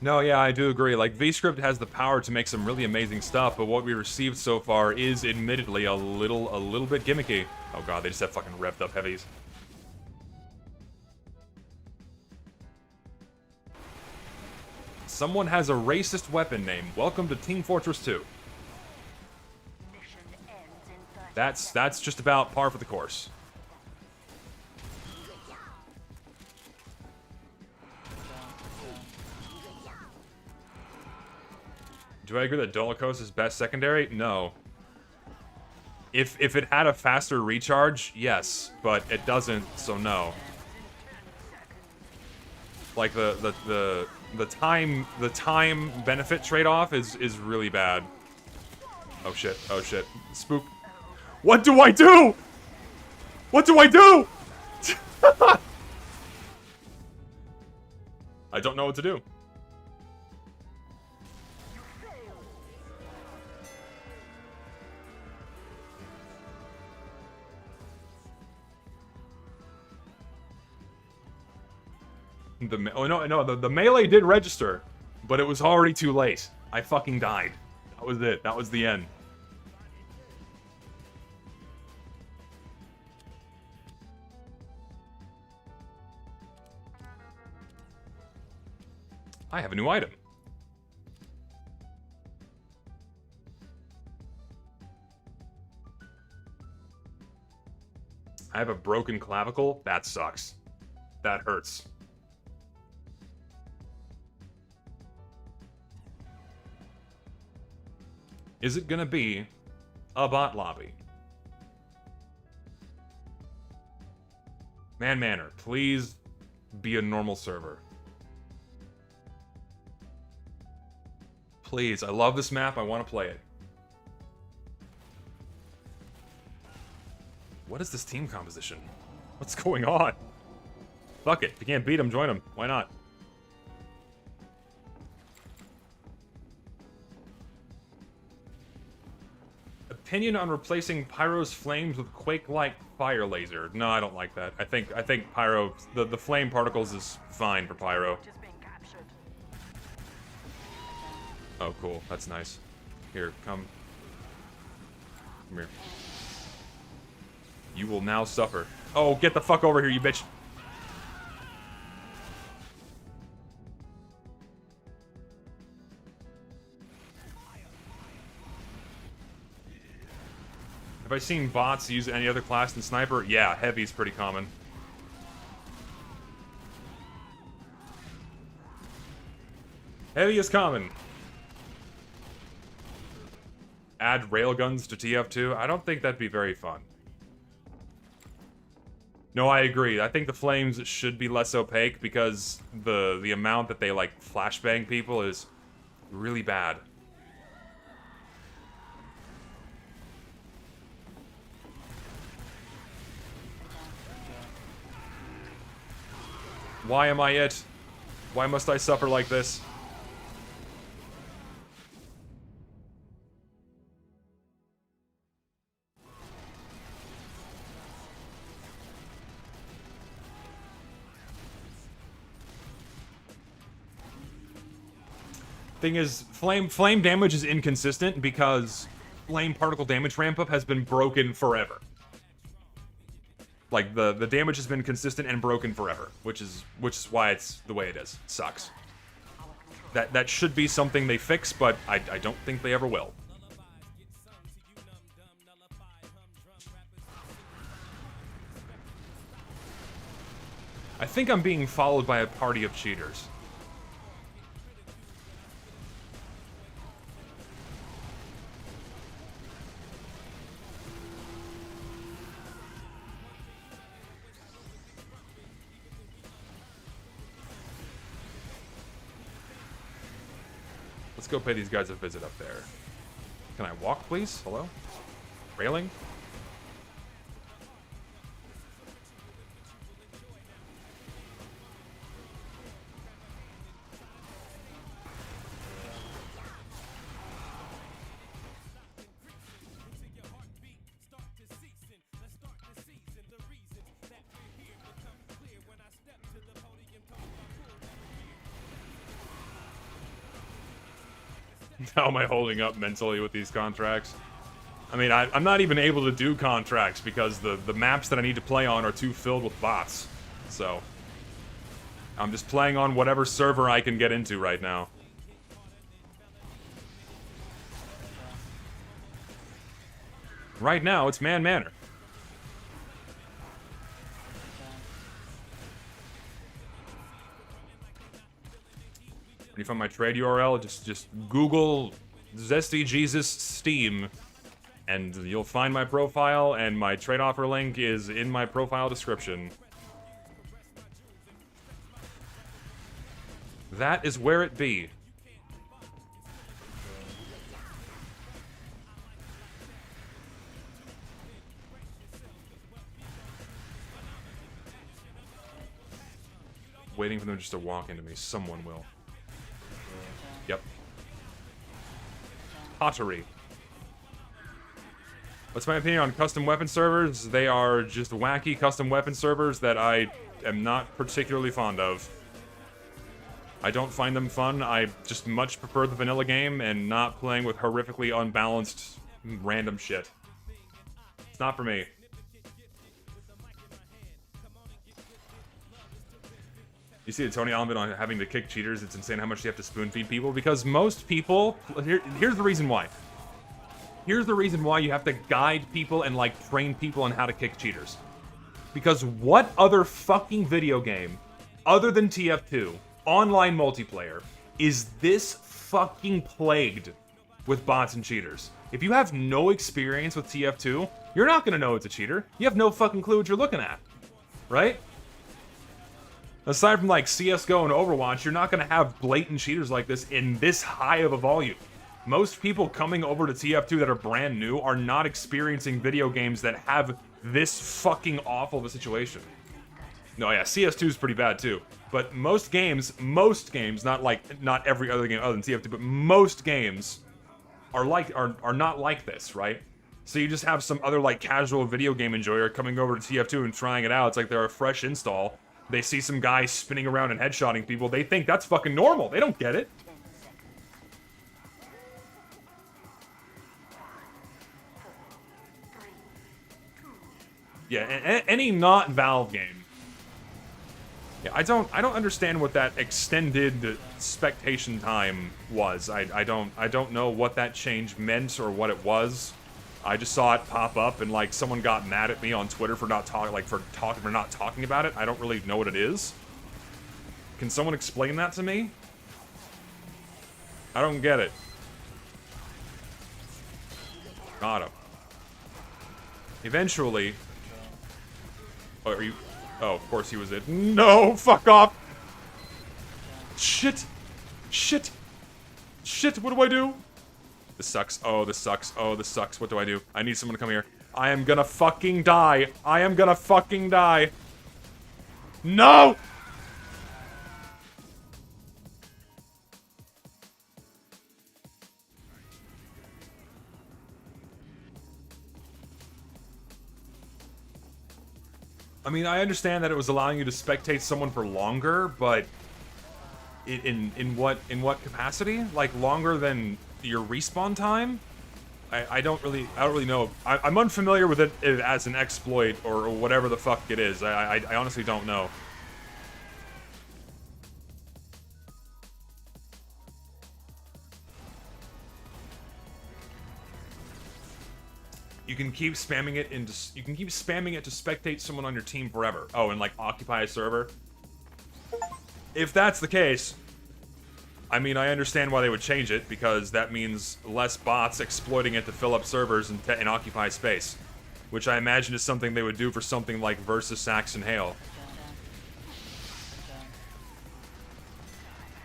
No, yeah, I do agree. Like, VScript has the power to make some really amazing stuff, but what we received so far is admittedly a little bit gimmicky. Oh god, they just have fucking revved up heavies. Someone has a racist weapon name. Welcome to Team Fortress 2. Mission ends in 30 That's just about par for the course. Do I agree that Dolichos is best secondary? No. If it had a faster recharge, yes, but it doesn't, so no. Like the time benefit trade-off is really bad. Oh shit, oh shit. Spook. What do I do? What do I do? I don't know what to do. The melee did register, but it was already too late. I fucking died. That was it. That was the end. I have a new item. I have a broken clavicle. That sucks. That hurts. Is it gonna be a bot lobby? Manor, please be a normal server. Please, I love this map, I want to play it. What is this team composition? What's going on? Fuck it, if you can't beat them, join them. Why not? Opinion on replacing Pyro's flames with Quake-like fire laser. No, I don't like that. I think Pyro, the flame particles is fine for Pyro. Just being captured. Oh, cool. That's nice. Here, come. Come here. You will now suffer. Oh, get the fuck over here, you bitch. Have I seen bots use any other class than sniper? Yeah, heavy's pretty common. Heavy is common. Add railguns to TF2? I don't think that'd be very fun. No, I agree. I think the flames should be less opaque because the amount that they, like, flashbang people is really bad. Why am I it? Why must I suffer like this? Thing is, flame damage is inconsistent because flame particle damage ramp up has been broken forever. Like the damage has been consistent and broken forever, which is why it's the way it is. It sucks. That should be something they fix, but I don't think they ever will. I think I'm being followed by a party of cheaters. Let's go pay these guys a visit up there. Can I walk, please? Hello? Railing? How am I holding up mentally with these contracts? I mean, I'm not even able to do contracts because the maps that I need to play on are too filled with bots. So, I'm just playing on whatever server I can get into right now. Right now, it's Man Manor. When you find my trade URL, just Google Zesty Jesus Steam, and you'll find my profile, and my trade offer link is in my profile description. That is where it be. Waiting for them just to walk into me. Someone will. Yep. Pottery. What's my opinion on custom weapon servers? They are just wacky custom weapon servers that I am not particularly fond of. I don't find them fun. I just much prefer the vanilla game and not playing with horrifically unbalanced random shit. It's not for me. You see the Tony element on having to kick cheaters, it's insane how much you have to spoon feed people, because most people, here's the reason why. Here's the reason why you have to guide people and, like, train people on how to kick cheaters. Because what other fucking video game, other than TF2, online multiplayer, is this fucking plagued with bots and cheaters? If you have no experience with TF2, you're not gonna know it's a cheater. You have no fucking clue what you're looking at. Right? Aside from, like, CSGO and Overwatch, you're not gonna have blatant cheaters like this in this high of a volume. Most people coming over to TF2 that are brand new are not experiencing video games that have this fucking awful of a situation. No, yeah, CS2 is pretty bad too. But most games, not every other game other than TF2, but most games are not like this, right? So you just have some other, like, casual video game enjoyer coming over to TF2 and trying it out. It's like they're a fresh install. They see some guy spinning around and headshotting people. They think that's fucking normal. They don't get it. Yeah, any not Valve game. Yeah, I don't understand what that extended spectation time was. I don't know what that change meant or what it was. I just saw it pop up and like someone got mad at me on Twitter for not talking about it. I don't really know what it is. Can someone explain that to me? I don't get it. Got him. Eventually. Oh, are you? Oh, of course he was it. No, fuck off. Shit. Shit. Shit, what do I do? This sucks. Oh, this sucks. Oh, this sucks. What do I do? I need someone to come here. I am gonna fucking die. I am gonna fucking die. No! I mean, I understand that it was allowing you to spectate someone for longer, but in what capacity? Like longer than your respawn time? I don't really know. I'm unfamiliar with it as an exploit or whatever the fuck it is. I honestly don't know. You can keep spamming it to spectate someone on your team forever. Oh, and like occupy a server. If that's the case, I mean, I understand why they would change it, because that means less bots exploiting it to fill up servers and occupy space. Which I imagine is something they would do for something like Versus Saxon Hail.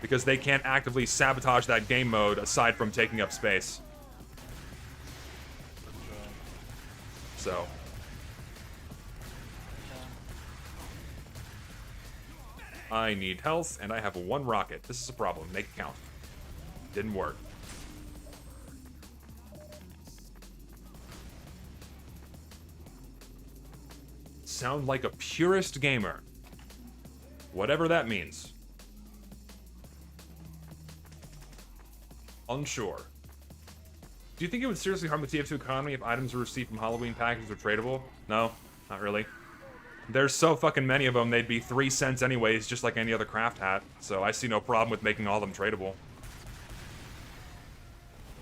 Because they can't actively sabotage that game mode aside from taking up space. So. I need health, and I have one rocket. This is a problem. Make it count. Didn't work. Sound like a purist gamer. Whatever that means. Unsure. Do you think it would seriously harm the TF2 economy if items received from Halloween packages were tradable? No, not really. There's so fucking many of them, they'd be 3 cents anyways, just like any other craft hat. So I see no problem with making all of them tradable.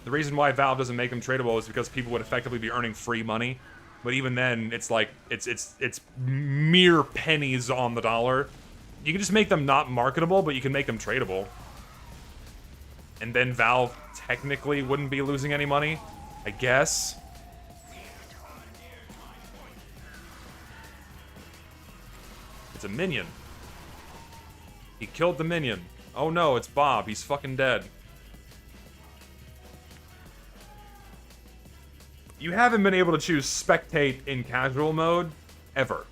The reason why Valve doesn't make them tradable is because people would effectively be earning free money. But even then, it's like, it's mere pennies on the dollar. You can just make them not marketable, but you can make them tradable. And then Valve technically wouldn't be losing any money, I guess. It's a minion. He killed the minion. Oh no, it's Bob. He's fucking dead. You haven't been able to choose spectate in casual mode ever.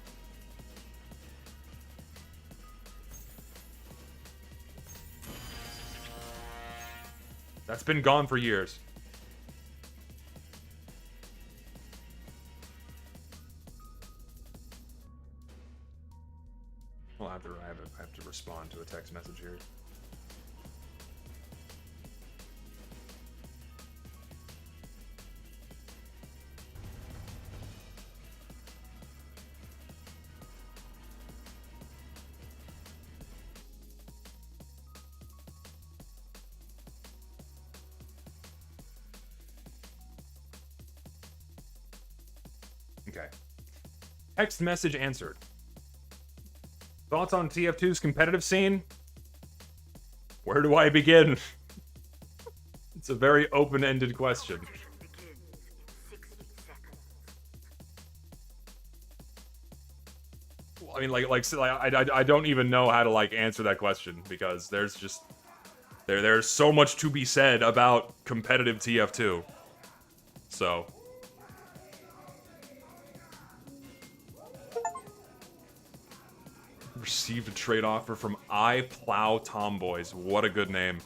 That's been gone for years. Well, I have to respond to a text message here. Okay. Text message answered. Thoughts on TF2's competitive scene? Where do I begin? It's a very open-ended question. Begins in 60 seconds. Well, I mean, I don't even know how to like answer that question, because there's just there's so much to be said about competitive TF2. So. Received a trade offer from I Plow Tomboys. What a good name.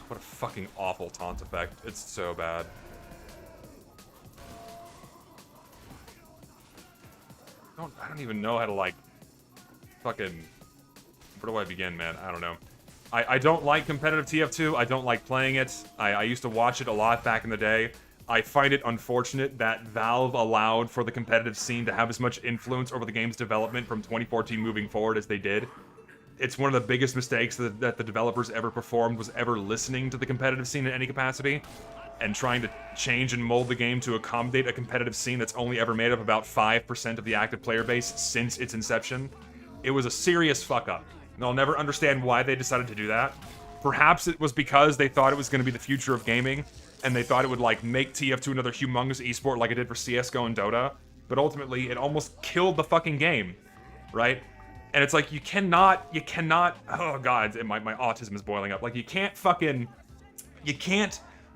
What a fucking awful taunt effect. It's so bad. I don't even know how to like fucking, where do I begin, man? I don't know. I don't like competitive TF2. I don't like playing it. I used to watch it a lot back in the day. I find it unfortunate that Valve allowed for the competitive scene to have as much influence over the game's development from 2014 moving forward as they did. It's one of the biggest mistakes that the developers ever performed, was ever listening to the competitive scene in any capacity and trying to change and mold the game to accommodate a competitive scene that's only ever made up about 5% of the active player base since its inception. It was a serious fuck-up, and I'll never understand why they decided to do that. Perhaps it was because they thought it was going to be the future of gaming, and they thought it would, like, make TF2 another humongous esport like it did for CSGO and Dota, but ultimately, it almost killed the fucking game, right? And it's like, you cannot, oh god, my autism is boiling up. Like, you can't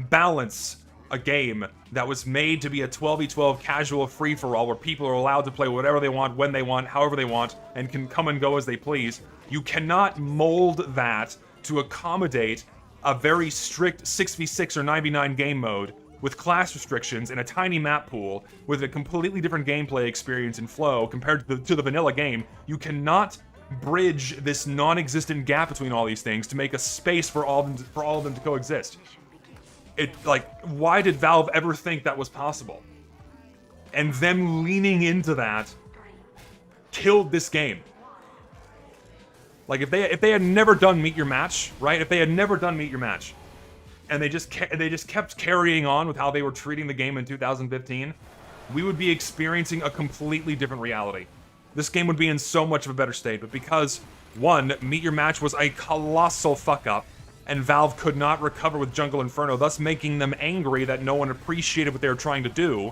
balance a game that was made to be a 12v12 casual free-for-all where people are allowed to play whatever they want, when they want, however they want, and can come and go as they please. You cannot mold that to accommodate a very strict 6v6 or 9v9 game mode with class restrictions and a tiny map pool with a completely different gameplay experience and flow compared to the vanilla game. You cannot bridge this non-existent gap between all these things to make a space for all of them to coexist. Why did Valve ever think that was possible? And them leaning into that killed this game. Like, if they had never done Meet Your Match, right? If they had never done Meet Your Match, and they just kept carrying on with how they were treating the game in 2015, we would be experiencing a completely different reality. This game would be in so much of a better state, but because, one, Meet Your Match was a colossal fuck-up, and Valve could not recover with Jungle Inferno, thus making them angry that no one appreciated what they were trying to do,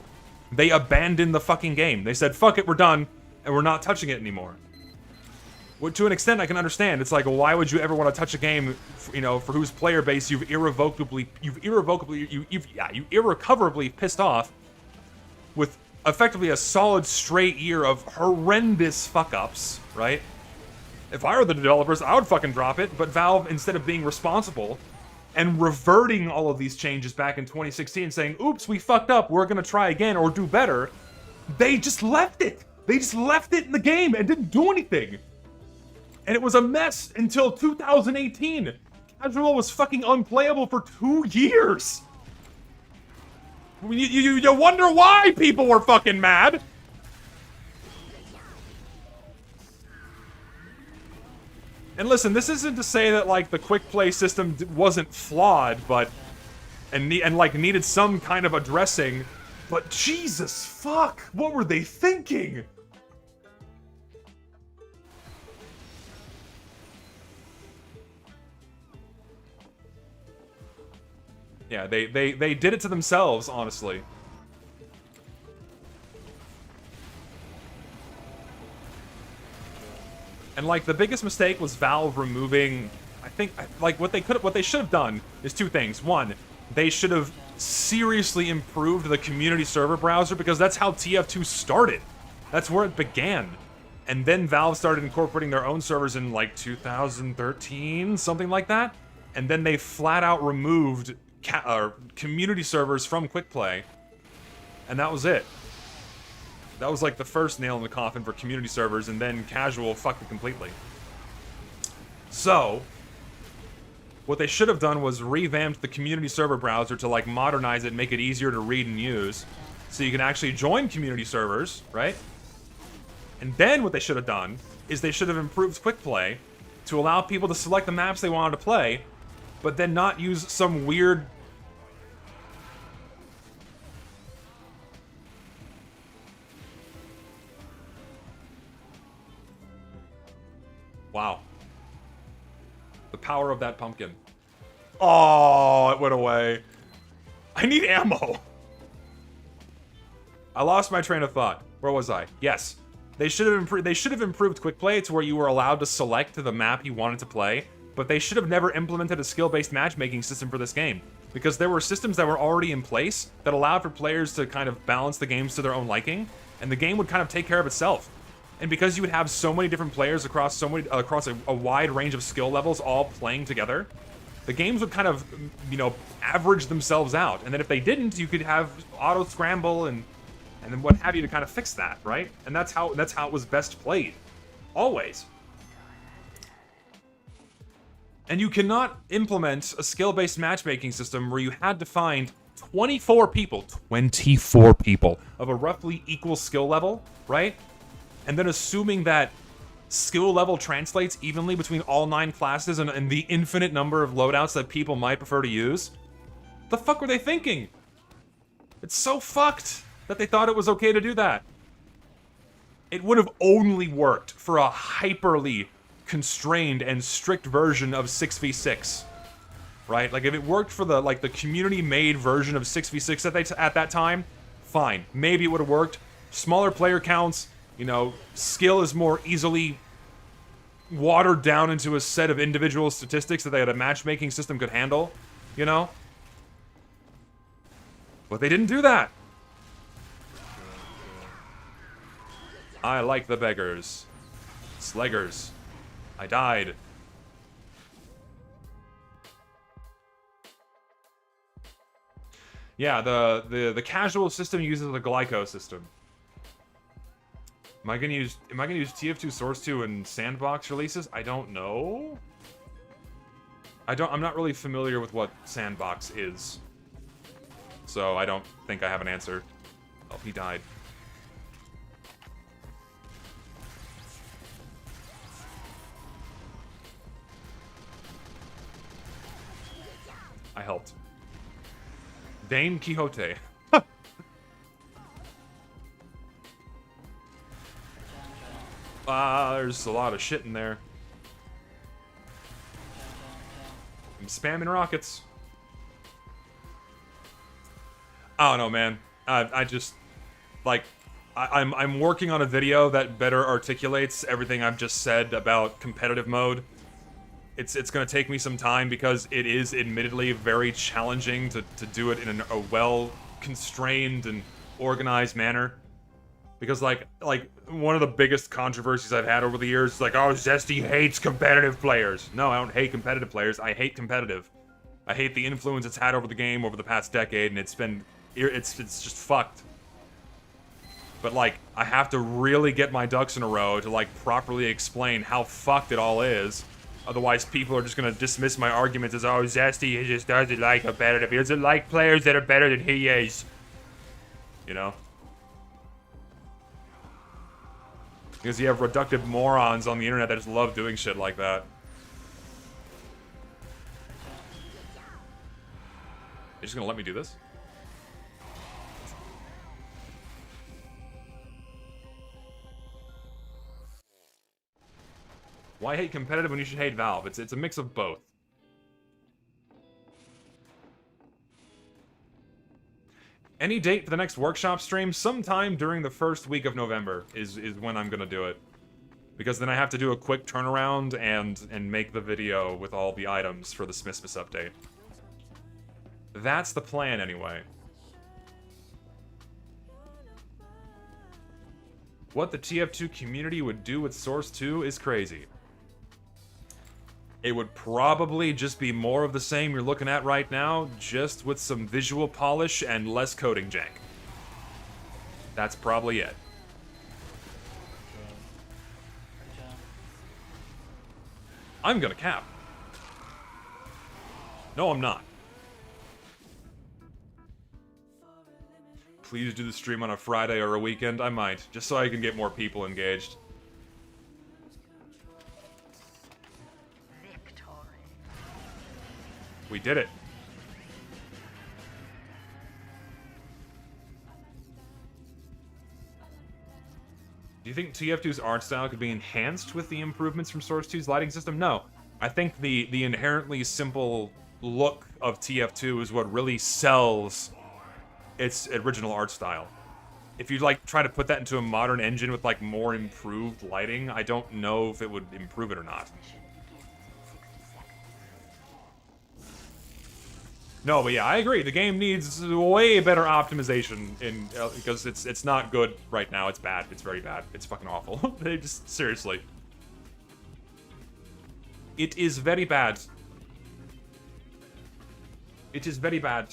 they abandoned the fucking game. They said, fuck it, we're done, and we're not touching it anymore. Well, to an extent, I can understand. It's like, why would you ever want to touch a game, you know, for whose player base you've irrecoverably pissed off with effectively a solid straight year of horrendous fuck-ups, right? If I were the developers, I would fucking drop it, but Valve, instead of being responsible and reverting all of these changes back in 2016, saying, oops, we fucked up, we're gonna try again or do better, they just left it. They just left it in the game and didn't do anything. And it was a mess until 2018. Casual was fucking unplayable for 2 years. You wonder why people were fucking mad. And listen, this isn't to say that, like, the quick play system wasn't flawed, but needed some kind of addressing, but Jesus fuck, what were they thinking? Yeah, they did it to themselves, honestly. And, like, the biggest mistake was Valve removing, I think, like, what they should have done is two things. One, they should have seriously improved the community server browser, because that's how TF2 started. That's where it began. And then Valve started incorporating their own servers in, like, 2013, something like that. And then they flat out removed community servers from Quick Play. And that was it. That was like the first nail in the coffin for community servers, and then casual fucked it completely. So, what they should have done was revamped the community server browser to, like, modernize it and make it easier to read and use, so you can actually join community servers, right? And then what they should have done is they should have improved Quick Play to allow people to select the maps they wanted to play, but then not use some weird... Wow. The power of that pumpkin. Oh, it went away. I need ammo. I lost my train of thought. Where was I? Yes. They should have improved Quick Play to where you were allowed to select the map you wanted to play, but they should have never implemented a skill-based matchmaking system for this game, because there were systems that were already in place that allowed for players to kind of balance the games to their own liking, and the game would kind of take care of itself. And because you would have so many different players across a wide range of skill levels all playing together, the games would kind of, you know, average themselves out. And then if they didn't, you could have auto scramble and then what have you to kind of fix that, right? And that's how it was best played, always. And you cannot implement a skill-based matchmaking system where you had to find 24 people of a roughly equal skill level, right? And then assuming that skill level translates evenly between all 9 classes and the infinite number of loadouts that people might prefer to use. The fuck were they thinking? It's so fucked that they thought it was okay to do that. It would have only worked for a hyperly constrained and strict version of 6v6. Right? Like, if it worked for the, like, the community-made version of 6v6 at that time, fine. Maybe it would have worked. Smaller player counts, you know, skill is more easily watered down into a set of individual statistics that a matchmaking system could handle, you know? But they didn't do that. I like the beggars. Sleggers. I died. Yeah, the casual system uses the glyco system. Am I gonna use TF2 Source 2 in sandbox releases? I don't know. I'm not really familiar with what sandbox is. So I don't think I have an answer. Oh, he died. I helped. Dane Quixote. There's a lot of shit in there. I'm spamming rockets. I don't know, man. I just, like, I'm working on a video that better articulates everything I've just said about competitive mode. It's gonna take me some time because it is admittedly very challenging to do it in a well-constrained and organized manner. Because, like, one of the biggest controversies I've had over the years is like, oh, Zesty hates competitive players. No, I don't hate competitive players. I hate competitive. I hate the influence it's had over the game over the past decade, and it's just fucked. But, like, I have to really get my ducks in a row to, like, properly explain how fucked it all is. Otherwise, people are just gonna dismiss my arguments as, oh, Zesty, he just doesn't like competitive. He doesn't like players that are better than he is. You know? Because you have reductive morons on the internet that just love doing shit like that. You're just gonna let me do this? Why hate competitive when you should hate Valve? It's a mix of both. Any date for the next workshop stream? Sometime during the first week of November is when I'm gonna do it. Because then I have to do a quick turnaround and make the video with all the items for the Smithmas update. That's the plan anyway. What the TF2 community would do with Source 2 is crazy. It would probably just be more of the same you're looking at right now, just with some visual polish and less coding jank. That's probably it. I'm gonna cap. No, I'm not. Please do the stream on a Friday or a weekend. I might, just so I can get more people engaged. We did it. Do you think TF2's art style could be enhanced with the improvements from Source 2's lighting system? No. I think the inherently simple look of TF2 is what really sells its original art style. If you, like, try to put that into a modern engine with, like, more improved lighting, I don't know if it would improve it or not. No, but yeah, I agree. The game needs way better optimization because it's not good right now. It's bad. It's very bad. It's fucking awful. They just seriously. It is very bad. It is very bad.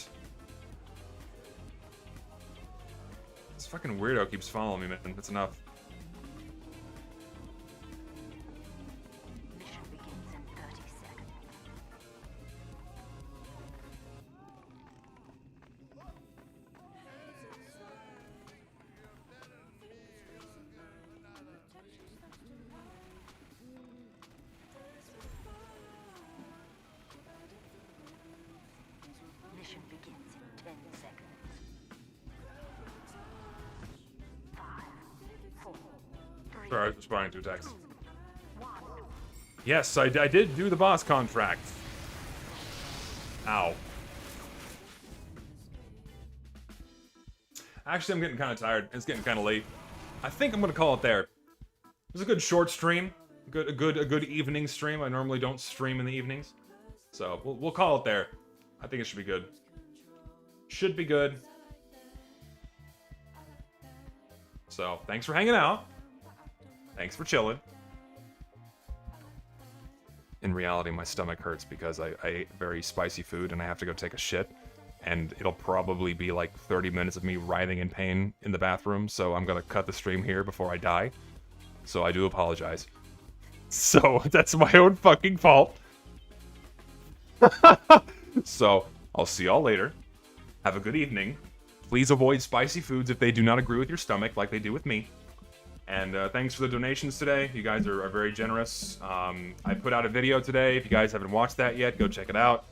This fucking weirdo keeps following me, man. That's enough. Mission begins in 30 seconds. Sorry, I was responding to a text. Yes, I did do the boss contract. Ow. Actually, I'm getting kind of tired. It's getting kind of late. I think I'm gonna call it there. It was a good short stream. A good evening stream. I normally don't stream in the evenings. So, we'll call it there. I think it should be good. Should be good. So, thanks for hanging out. Thanks for chilling. In reality, my stomach hurts because I ate very spicy food and I have to go take a shit. And it'll probably be like 30 minutes of me writhing in pain in the bathroom, so I'm gonna cut the stream here before I die. So I do apologize. So, that's my own fucking fault. So, I'll see y'all later. Have a good evening. Please avoid spicy foods if they do not agree with your stomach, like they do with me. And thanks for the donations today. You guys are very generous. I put out a video today. If you guys haven't watched that yet, go check it out.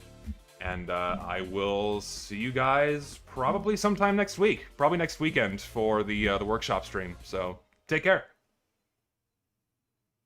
And I will see you guys probably sometime next week. Probably next weekend for the workshop stream. So, take care.